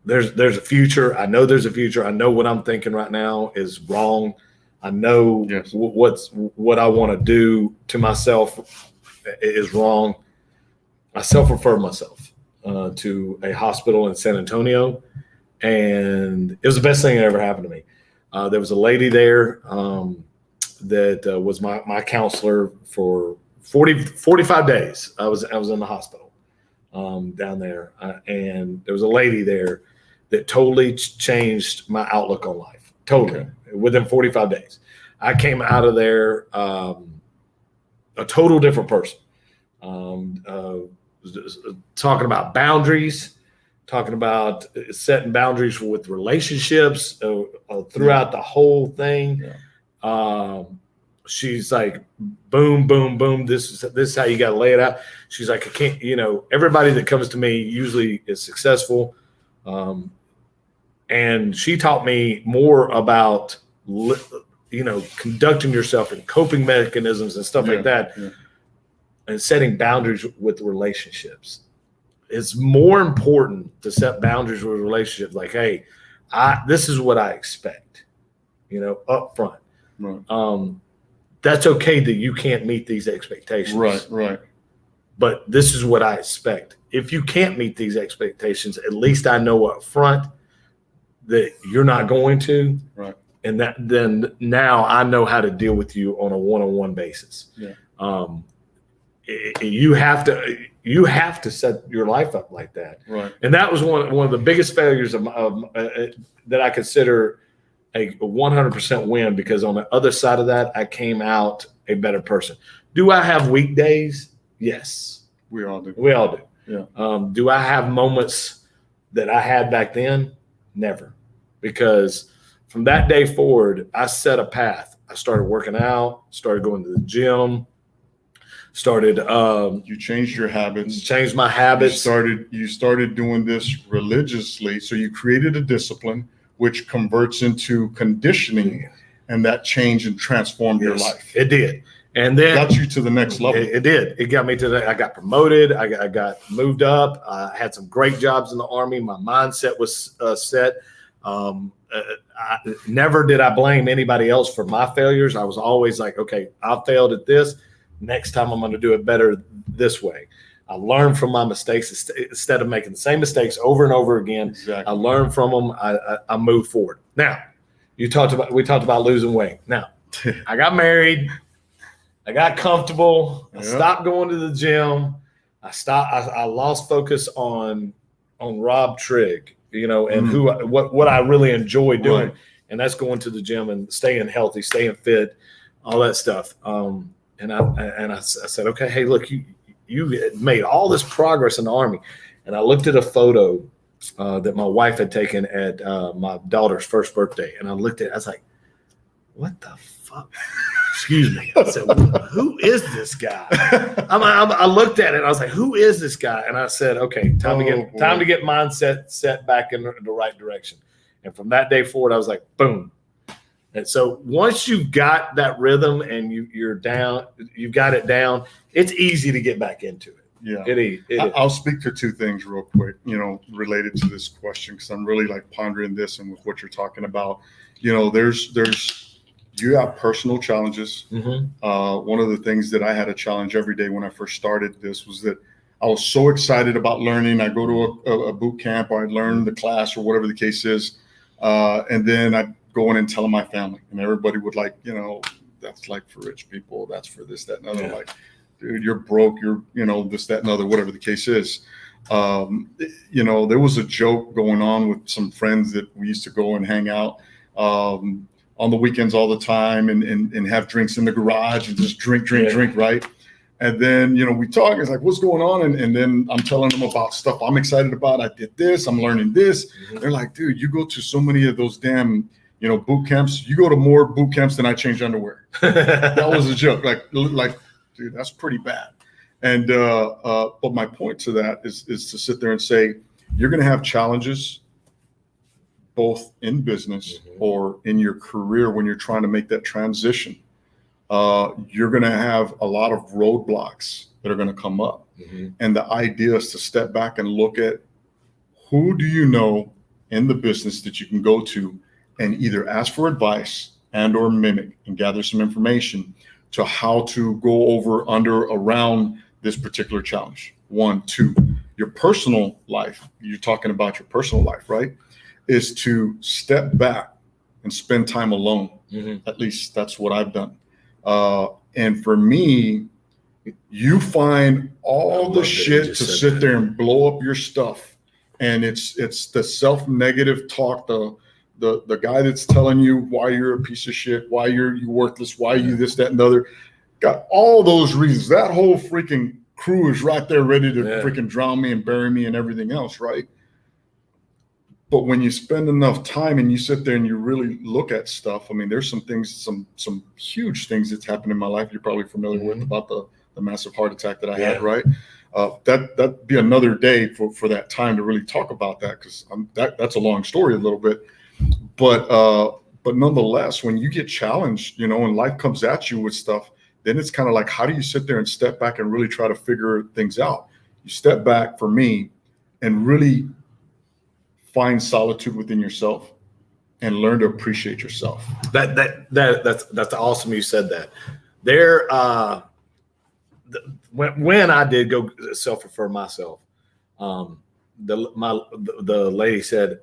there's a future. I know there's a future. I know what I'm thinking right now is wrong. I know what I want to do to myself is wrong." I self-referred myself to a hospital in San Antonio, And it was the best thing that ever happened to me. There was a lady there that was my counselor for 45 days. I was in the hospital down there, and there was a lady there that totally changed my outlook on life. Totally, within 45 days, I came out of there a total different person. Talking about boundaries, talking about setting boundaries with relationships throughout the whole thing. She's like, boom, boom, boom. This is how you got to lay it out. She's like, I can't, everybody that comes to me usually is successful. And she taught me more about, conducting yourself and coping mechanisms and stuff like that, and setting boundaries with relationships. It's more important to set boundaries with relationships. Like, hey, this is what I expect, up front. Right. That's okay that you can't meet these expectations. Right. But this is what I expect. If you can't meet these expectations, at least I know up front that you're not going to. Right. And then now I know how to deal with you on a one-on-one basis. Yeah. You have to set your life up like that. Right. And that was one of the biggest failures that I consider a 100% win, because on the other side of that, I came out a better person. Do I have weak days? Yes. We all do. Yeah. Do I have moments that I had back then? Never. Because from that day forward, I set a path. I started working out, started going to the gym, started you changed your habits. Changed my habits. You started doing this religiously. So you created a discipline which converts into conditioning, and that changed and transformed your life. It did. And then got you to the next level. It did. It got me to I got promoted. I got moved up. I had some great jobs in the Army. My mindset was set. Never did I blame anybody else for my failures. I was always like, okay, I failed at this. Next time I'm going to do it better this way. I learned from my mistakes instead of making the same mistakes over and over again. Exactly. I learned from them. I moved forward. Now, we talked about losing weight. Now, I got married. I got comfortable. I stopped going to the gym. I lost focus on Rob Trigg, and what I really enjoy doing, and that's going to the gym and staying healthy, staying fit, all that stuff. And I said, okay, hey, look, you made all this progress in the Army, and I looked at a photo that my wife had taken at my daughter's first birthday, and I looked at it. I was like, what the fuck? Excuse me. I said, who is this guy? I looked at it and I was like, who is this guy? And I said, okay, time to get mindset set back in the right direction. And from that day forward, I was like, boom. And so once you've got that rhythm and you've got it down, it's easy to get back into it. Yeah. I'll speak to two things real quick, related to this question, because I'm really pondering this and with what you're talking about. You have personal challenges. Mm-hmm. One of the things that I had a challenge every day when I first started this was that I was so excited about learning. I go to a boot camp, or I'd learn the class or whatever the case is. And then I'd go in and tell my family, and everybody would that's for rich people. That's for this, that, and other. Yeah. Dude, you're broke. You're, this, that, and other, whatever the case is. There was a joke going on with some friends that we used to go and hang out on the weekends all the time and have drinks in the garage and just drink, right? And then, we talk, it's like, what's going on? And then I'm telling them about stuff I'm excited about. I did this, I'm learning this. Mm-hmm. They're like, dude, you go to so many of those damn, boot camps. You go to more boot camps than I change underwear. That was a joke. Like, dude, that's pretty bad. And, but my point to that is to sit there and say, you're going to have challenges both in business or in your career when you're trying to make that transition. You're going to have a lot of roadblocks that are going to come up. Mm-hmm. And the idea is to step back and look at who do you know in the business that you can go to and either ask for advice and or mimic and gather some information to how to go over, under, around this particular challenge. 1, 2, your personal life. You're talking about your personal life, right? is to step back and spend time alone. Mm-hmm. At least that's what I've done. And for me, you find all the shit to sit there and blow up your stuff. And it's the self-negative talk, the guy that's telling you why you're a piece of shit, why you're worthless, why you this, that, and the other. Got all those reasons. That whole freaking crew is right there ready to freaking drown me and bury me and everything else, right? But when you spend enough time and you sit there and you really look at stuff, I mean, there's some things, some huge things that's happened in my life you're probably familiar with, about the massive heart attack that I had, right? That'd be another day for that time to really talk about that, because that's a long story a little bit. But nonetheless, when you get challenged, and life comes at you with stuff, then it's kind of like, how do you sit there and step back and really try to figure things out? You step back, for me, and really find solitude within yourself and learn to appreciate yourself. That's awesome. You said that. There, when I did go self-refer myself, the lady said,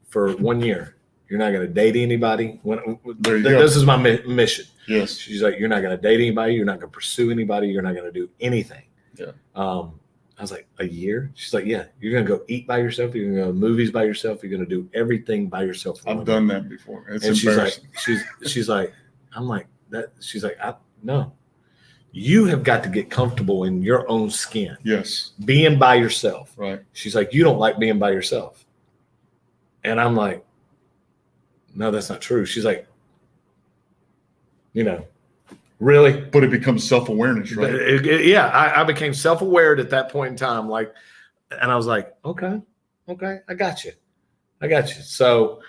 for 1 year, you're not going to date anybody. This is my mission. Yes. She's like, you're not going to date anybody. You're not going to pursue anybody. You're not going to do anything. Yeah. I was like, a year? She's like, yeah, you're going to go eat by yourself. You're going to go to movies by yourself. You're going to do everything by yourself. I've done that before. It's and embarrassing. She's like, I'm like that. She's like, no, you have got to get comfortable in your own skin. Yes. Being by yourself. Right. She's like, you don't like being by yourself. And I'm like, no, that's not true. She's like, really? But it becomes self-awareness, right? I became self-aware at that point in time. And I was like, okay, I got you. So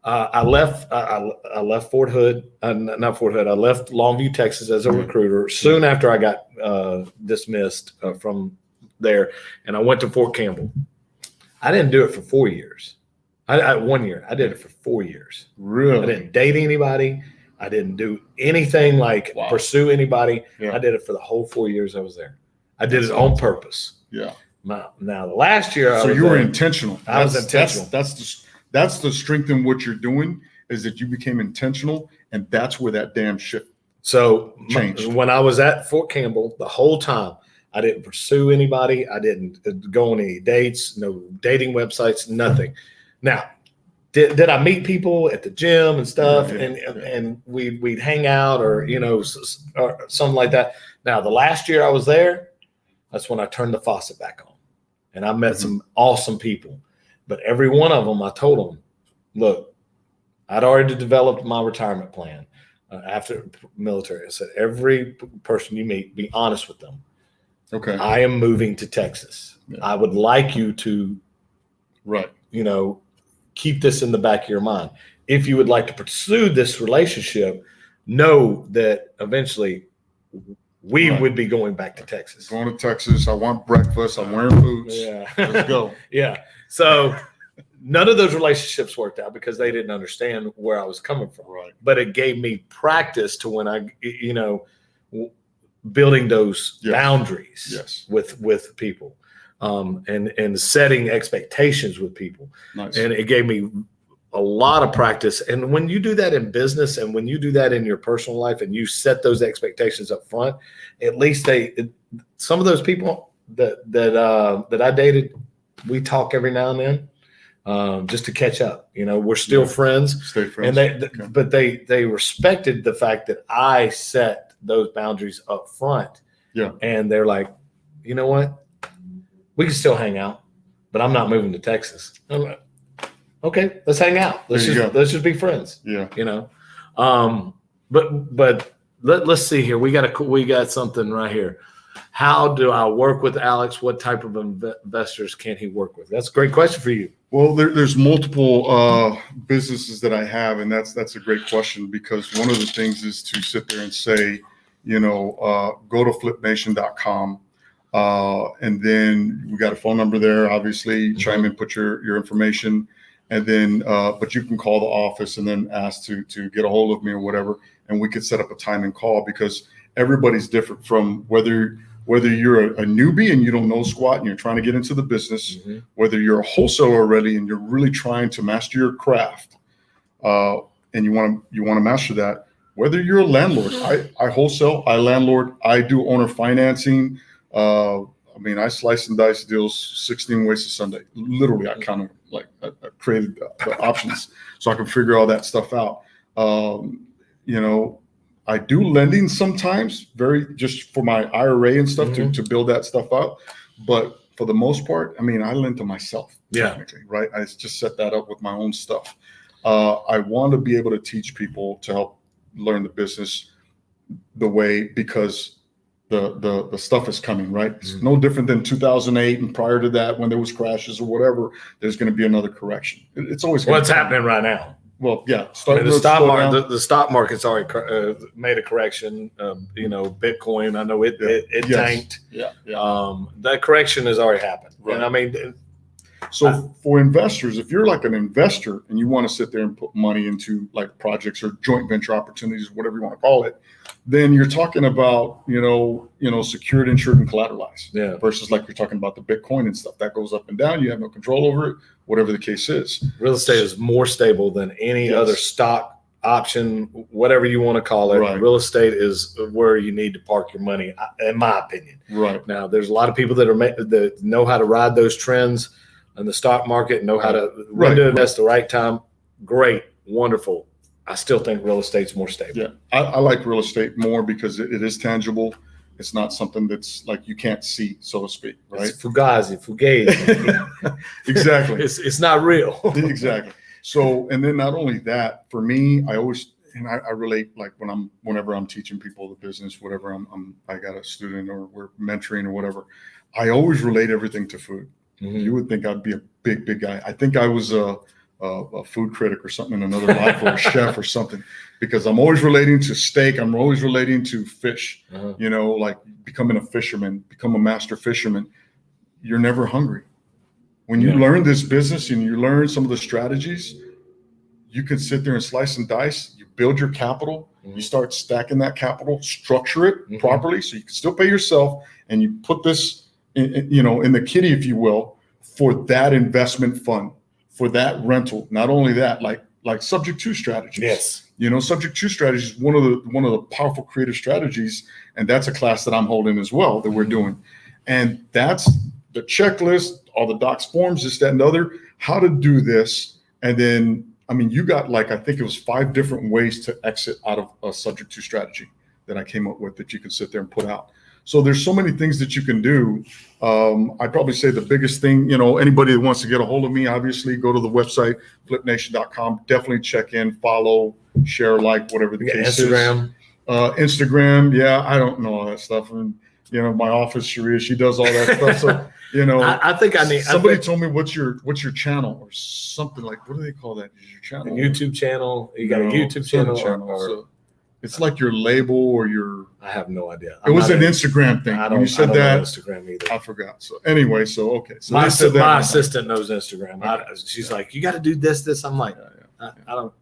I left Fort Hood, not Fort Hood. I left Longview, Texas as a recruiter soon after I got dismissed from there. And I went to Fort Campbell. I didn't do it for 4 years. 1 year. I did it for 4 years. Really? I didn't date anybody. I didn't do anything pursue anybody. Yeah. I did it for the whole 4 years I was there. I did it on purpose. Yeah. Now the last year, so you were intentional. I was intentional. That's the strength in what you're doing, is that you became intentional, and that's where that damn shit. So changed. When I was at Fort Campbell, the whole time I didn't pursue anybody. I didn't go on any dates, no dating websites, nothing. Now, did I meet people at the gym and stuff, and we'd hang out or something like that? Now, the last year I was there, that's when I turned the faucet back on, and I met some awesome people. But every one of them, I told them, look, I'd already developed my retirement plan after military. I said, every person you meet, be honest with them. Okay. I am moving to Texas. Yeah. I would like you to, keep this in the back of your mind. If you would like to pursue this relationship, know that eventually we would be going back to Texas. Going to Texas. I want breakfast. I'm wearing boots. Yeah. Let's go. Yeah. So none of those relationships worked out because they didn't understand where I was coming from. Right. But it gave me practice to when I, building those boundaries with people. And setting expectations with people. Nice. And it gave me a lot of practice. And when you do that in business and when you do that in your personal life and you set those expectations up front, at least some of those people that I dated, we talk every now and then just to catch up. We're still friends. Stay friends. And but they respected the fact that I set those boundaries up front. Yeah. And they're like, you know what? We can still hang out, but I'm not moving to Texas. I'm like, okay, let's hang out. Let's just be friends. Yeah. But let's see here. We got something right here. How do I work with Alex? What type of investors can he work with? That's a great question for you. Well, there's multiple businesses that I have, and that's a great question, because one of the things is to sit there and say, go to flipnation.com. And then we got a phone number there, obviously. Chime in, put your information, and then but you can call the office and then ask to get a hold of me or whatever, and we could set up a time and call, because everybody's different from whether Whether you're a newbie and you don't know squat and you're trying to get into the business, whether you're a wholesaler already and you're really trying to master your craft, and you want to master that. Whether you're a landlord, I wholesale, I landlord, I do owner financing. I slice and dice deals 16 ways to Sunday. Literally, I kind of I created the options so I can figure all that stuff out. I do lending sometimes, just for my IRA and stuff to build that stuff up. But for the most part, I lend to myself, technically, right? I just set that up with my own stuff. I want to be able to teach people to help learn the business the way, because the stuff is coming, right? It's no different than 2008 and prior to that when there was crashes or whatever. There's going to be another correction. It's always what's happening right now. Well, yeah. The stock market's already made a correction. Bitcoin, I know it tanked. Yeah. That correction has already happened. Right. And so for investors, if you're like an investor and you want to sit there and put money into like projects or joint venture opportunities, whatever you want to call it, then you're talking about, secured, insured, and collateralized. Yeah. Versus like you're talking about the Bitcoin and stuff that goes up and down. You have no control over it, whatever the case is. Real estate is more stable than any other stock option, whatever you want to call it. Right. Real estate is where you need to park your money, in my opinion. Right. Now, there's a lot of people that know how to ride those trends in the stock market, know how to when to invest the right time. Great, wonderful. I still think real estate's more stable. Yeah, I like real estate more because it is tangible. It's not something that's like you can't see, so to speak, right? It's fugazi. Exactly. It's not real. Exactly. So, and then not only that, for me, I always, and I relate, like whenever I'm teaching people the business, whatever I got a student or we're mentoring or whatever, I always relate everything to food. You would think I'd be a big guy. I think I was a food critic or something in another life, or a chef or something, because I'm always relating to steak. I'm always relating to fish, like becoming a fisherman, become a master fisherman. You're never hungry. When you learn this business and you learn some of the strategies, you can sit there and slice and dice. You build your capital. You start stacking that capital, structure it properly so you can still pay yourself, and you put this in the kitty, if you will, for that investment fund, for that rental. Not only that, like subject to strategies. Yes. Subject to strategies is one of the powerful creative strategies, and that's a class that I'm holding as well that we're doing. And that's the checklist, all the docs, forms, this, that, and the other, how to do this. And then, you got I think it was 5 different ways to exit out of a subject to strategy that I came up with that you can sit there and put out. So there's so many things that you can do. I'd probably say the biggest thing, anybody that wants to get a hold of me, obviously go to the website, flipnation.com. Definitely check in, follow, share, whatever the case is. Instagram. Yeah, I don't know all that stuff. And, my office, Sharia, she does all that stuff. So, I think I need. Somebody told me, what's your channel or something like, what do they call that? Is your channel? A YouTube channel. You got a YouTube channel. So it's like your label or your. I have no idea. It was an Instagram thing. I don't you said know that Instagram either. I forgot. So anyway, okay. So my assistant knows Instagram. She's like, you got to do this. I'm like, I don't.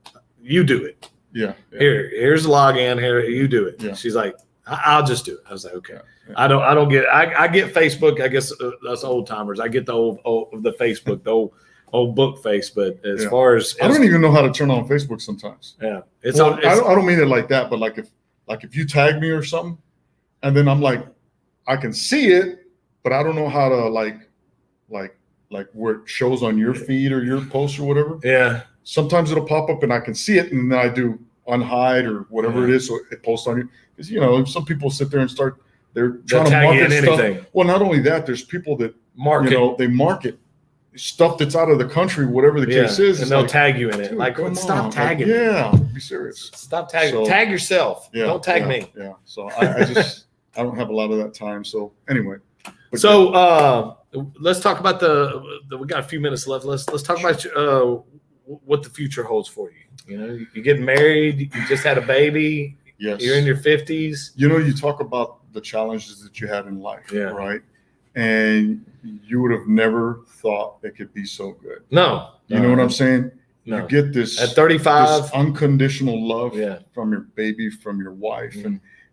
You do it. Yeah. Here's the login. Here, you do it. Yeah. She's like, I'll just do it. I was like, okay. Yeah. I don't get. I get Facebook. I guess us old timers. I get the the Facebook, the old book face. But as far as I don't even know how to turn on Facebook sometimes. Yeah, I don't mean it like that, but if you tag me or something, and then I'm like, I can see it, but I don't know how to like where it shows on your feed or your post or whatever. Yeah. Sometimes it'll pop up and I can see it, and then I do unhide or whatever it is, so it posts on you. Because some people sit there and they're trying to market stuff. Well, not only that, there's people that market. They market stuff that's out of the country, whatever the case is, and they'll tag you in it. Stop tagging. Be serious. Stop tagging. Tag yourself. Don't tag me. Yeah. So I I don't have a lot of that time. So anyway. So let's talk about we got a few minutes left. Let's talk about what the future holds for you. You get married. You just had a baby. Yes. You're in your 50s. You talk about the challenges that you had in life, right? And you would have never thought it could be so good. No. You know what I'm saying? No. You get this at 35, this unconditional love from your baby, from your wife,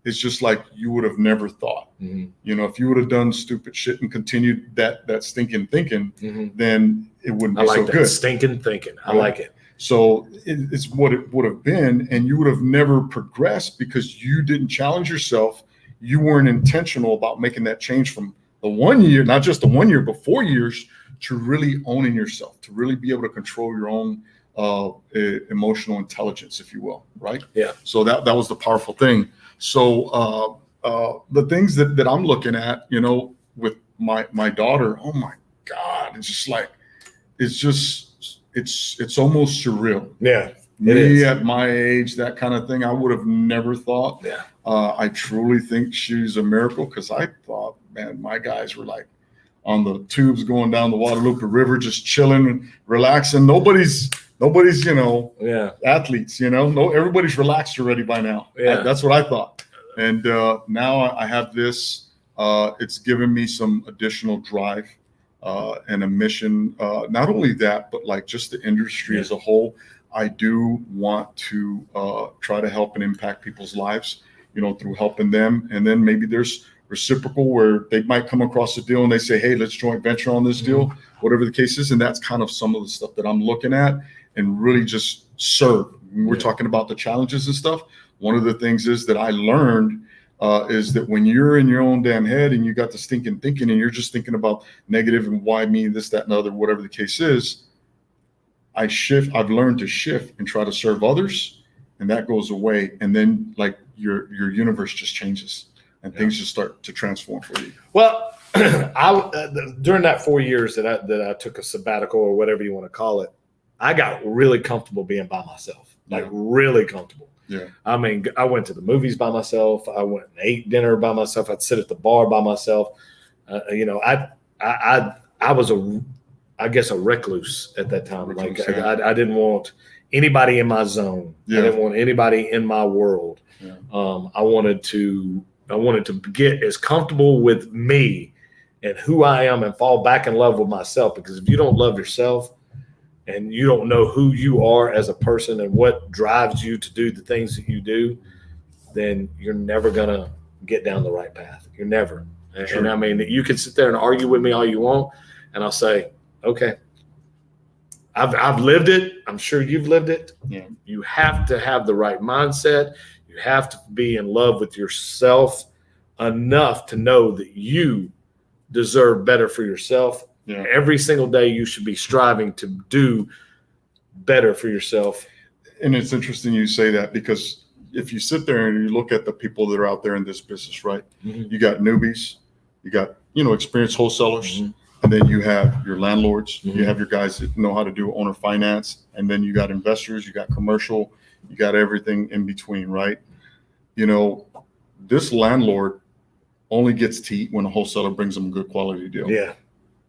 it's just like you would have never thought. You know, if you would have done stupid shit and continued that stinking thinking, then it wouldn't be so good. Stinking thinking. I like it. So it's what it would have been, and you would have never progressed because you didn't challenge yourself. You weren't intentional about making that change from the 1 year, not just the 1 year, but 4 years, to really owning yourself, to really be able to control your own emotional intelligence, if you will, right? Yeah. So that was the powerful thing. So the things that I'm looking at, you know, with my daughter, oh my God, it's just like, it's almost surreal. Yeah. Me at my age, that kind of thing, I would have never thought. Yeah. I truly think she's a miracle, because I thought, man, my guys were like on the tubes going down the Guadalupe River, just chilling and relaxing. Nobody's, you know, athletes, you know, everybody's relaxed already by now. Yeah. That's what I thought. And now I have this, it's given me some additional drive and a mission. Not only that, but like just the industry as a whole. I do want to try to help and impact people's lives, you know, through helping them. And then maybe there's reciprocal, where they might come across a deal and they say, hey, let's joint venture on this deal, whatever the case is. And that's kind of some of the stuff that I'm looking at, and really just serve. When we're talking about the challenges and stuff, one of the things is that I learned is that when you're in your own damn head and you got the stinking thinking and you're just thinking about negative and why me, this, that, and other, whatever the case is, I've learned to shift and try to serve others, and that goes away. And then like your universe just changes, and things just start to transform for you. Well, during that 4 years that I took a sabbatical, or whatever you want to call it, I got really comfortable being by myself, like really comfortable. Yeah. I mean, I went to the movies by myself. I went and ate dinner by myself. I'd sit at the bar by myself. You know, I was I guess a recluse at that time. Recluse, I didn't want anybody in my zone. I didn't want anybody in my world. Yeah. I wanted to get as comfortable with me and who I am and fall back in love with myself. Because if you don't love yourself and you don't know who you are as a person and what drives you to do the things that you do, then you're never gonna get down the right path. You're never. And I mean, you can sit there and argue with me all you want, and I'll say, okay, I've lived it. I'm sure you've lived it. Yeah. You have to have the right mindset. You have to be in love with yourself enough to know that you deserve better for yourself. Yeah. Every single day you should be striving to do better for yourself. And it's interesting you say that, because if you sit there and you look at the people that are out there in this business, right? You got newbies, you got, you know, experienced wholesalers. And then you have your landlords, you have your guys that know how to do owner finance, and then you got investors, you got commercial, you got everything in between, right? You know, this landlord only gets to eat when a wholesaler brings him a good quality deal. Yeah.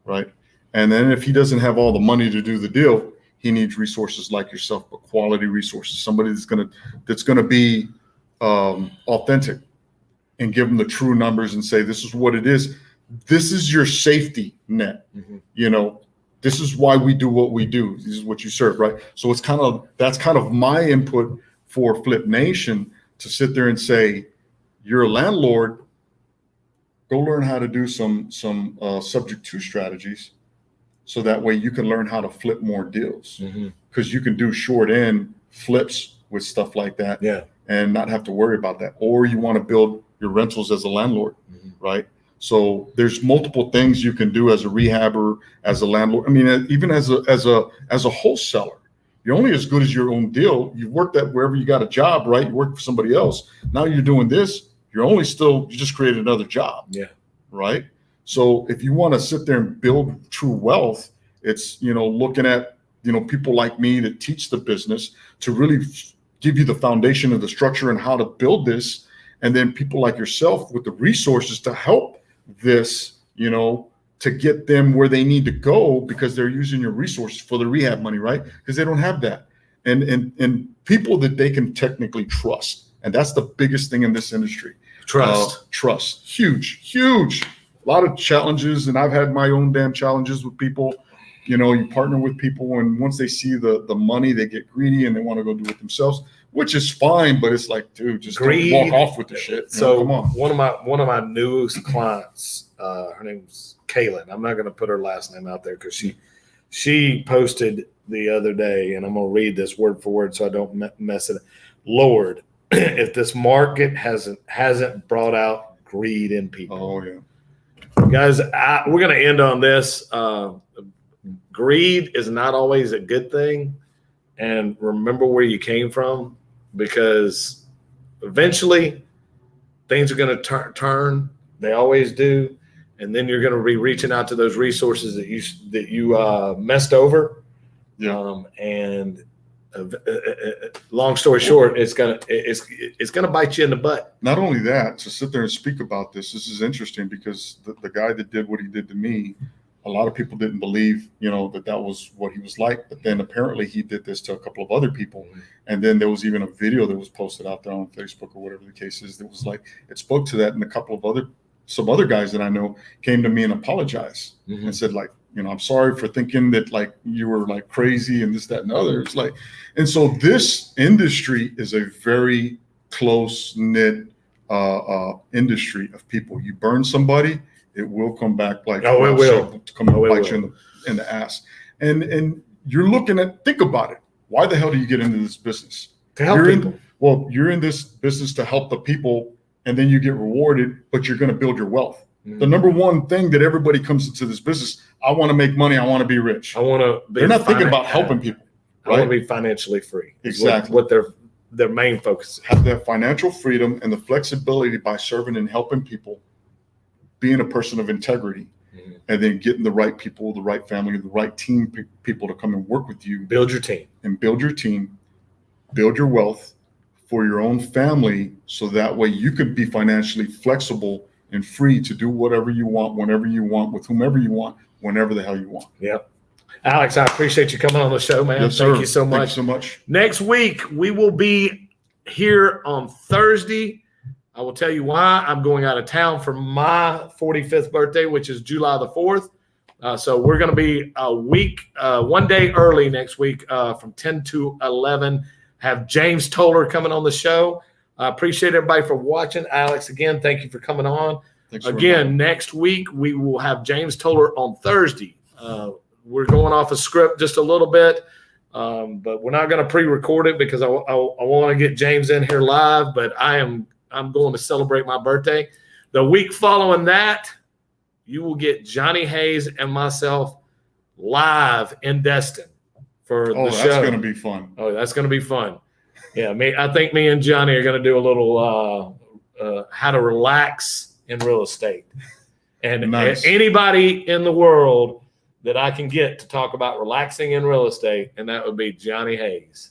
Right. And then if he doesn't have all the money to do the deal, he needs resources like yourself, but quality resources, somebody that's gonna be authentic and give them the true numbers and say, this is what it is. This is your safety net. You know, this is why we do what we do. This is what you serve, right? So that's kind of my input for Flip Nation, to sit there and say, you're a landlord, go learn how to do some subject to strategies, so that way you can learn how to flip more deals, because you can do short end flips with stuff like that, and not have to worry about that. Or you want to build your rentals as a landlord, right? So there's multiple things you can do as a rehabber, as a landlord. I mean, even as a wholesaler, you're only as good as your own deal. You've worked at wherever you got a job, right? You work for somebody else. Now you're doing this. You just created another job. Yeah. Right. So if you want to sit there and build true wealth, it's, you know, looking at, you know, people like me that teach the business to really give you the foundation of the structure and how to build this. And then people like yourself with the resources to help this, you know, to get them where they need to go, because they're using your resources for the rehab money, right? Because they don't have that. And people that they can technically trust. And that's the biggest thing in this industry. Trust. Huge. A lot of challenges. And I've had my own damn challenges with people. You know, you partner with people, and once they see the money, they get greedy and they want to go do it themselves. which is fine, but it's like, dude, just Greed. don't walk off with the shit. So come on. one of my newest clients, her name's Kaylin. I'm not going to put her last name out there because she posted the other day, and I'm going to read this word for word so I don't mess it up. Lord, if this market hasn't brought out greed in people. Oh yeah. Guys, we're going to end on this. Greed is not always a good thing. And remember where you came from, because eventually things are going to turn. They always do. And then you're going to be reaching out to those resources that you messed over. Yeah. And long story short, it's gonna bite you in the butt. Not only that, to sit there and speak about this is interesting, because the guy that did what he did to me, a lot of people didn't believe, that was what he was like. But then apparently he did this to a couple of other people. And then there was even a video that was posted out there on Facebook or whatever the case is, that was like, it spoke to that. And a couple of some other guys that I know came to me and apologized and said, like, I'm sorry for thinking that like you were like crazy and this, that, and the other. It's like, and so this industry is a very close knit industry of people. You burn somebody, it will come back like, oh, it will come and bite you in the ass. And you're looking at, think about it. Why the hell do you get into this business? To help people. You're in this business to help the people, and then you get rewarded, but you're going to build your wealth. The number one thing that everybody comes into this business, I want to make money. I want to be rich. They're not thinking about helping people. Right? I want to be financially free. Exactly. What their main focus is. Have that financial freedom and the flexibility by serving and helping people, being a person of integrity, and then getting the right people, the right family, the right team people to come and work with you. Build your team. And build your team, build your wealth for your own family, so that way you could be financially flexible and free to do whatever you want, whenever you want, with whomever you want, whenever the hell you want. Yep. Alex, I appreciate you coming on the show, man. Yes, Thank sir. you so much. Thank you so much. Next week, we will be here on Thursday. I will tell you why. I'm going out of town for my 45th birthday, which is July the 4th. So we're going to be a week, 1 day early next week from 10 to 11. Have James Toller coming on the show. I appreciate everybody for watching. Alex, again, thank you for coming on. Again, next week, we will have James Toller on Thursday. We're going off a script just a little bit, but we're not going to pre-record it because I want to get James in here live, but I'm going to celebrate my birthday. The week following that, you will get Johnny Hayes and myself live in Destin for the show. Oh, that's going to be fun. Oh, that's going to be fun. Yeah, I think me and Johnny are going to do a little how to relax in real estate. And nice. Anybody in the world that I can get to talk about relaxing in real estate, and that would be Johnny Hayes.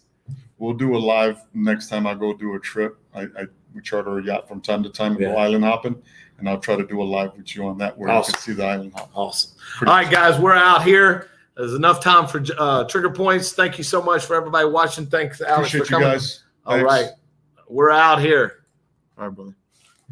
We'll do a live next time I go do a trip. We charter a yacht from time to time and go island hopping, and I'll try to do a live with you on that where you can see the island hop. Awesome. All right, guys, we're out here. There's enough time for Trigger Points. Thank you so much for everybody watching. Thanks, Alex, Appreciate for coming. You guys. All right. We're out here. All right, brother.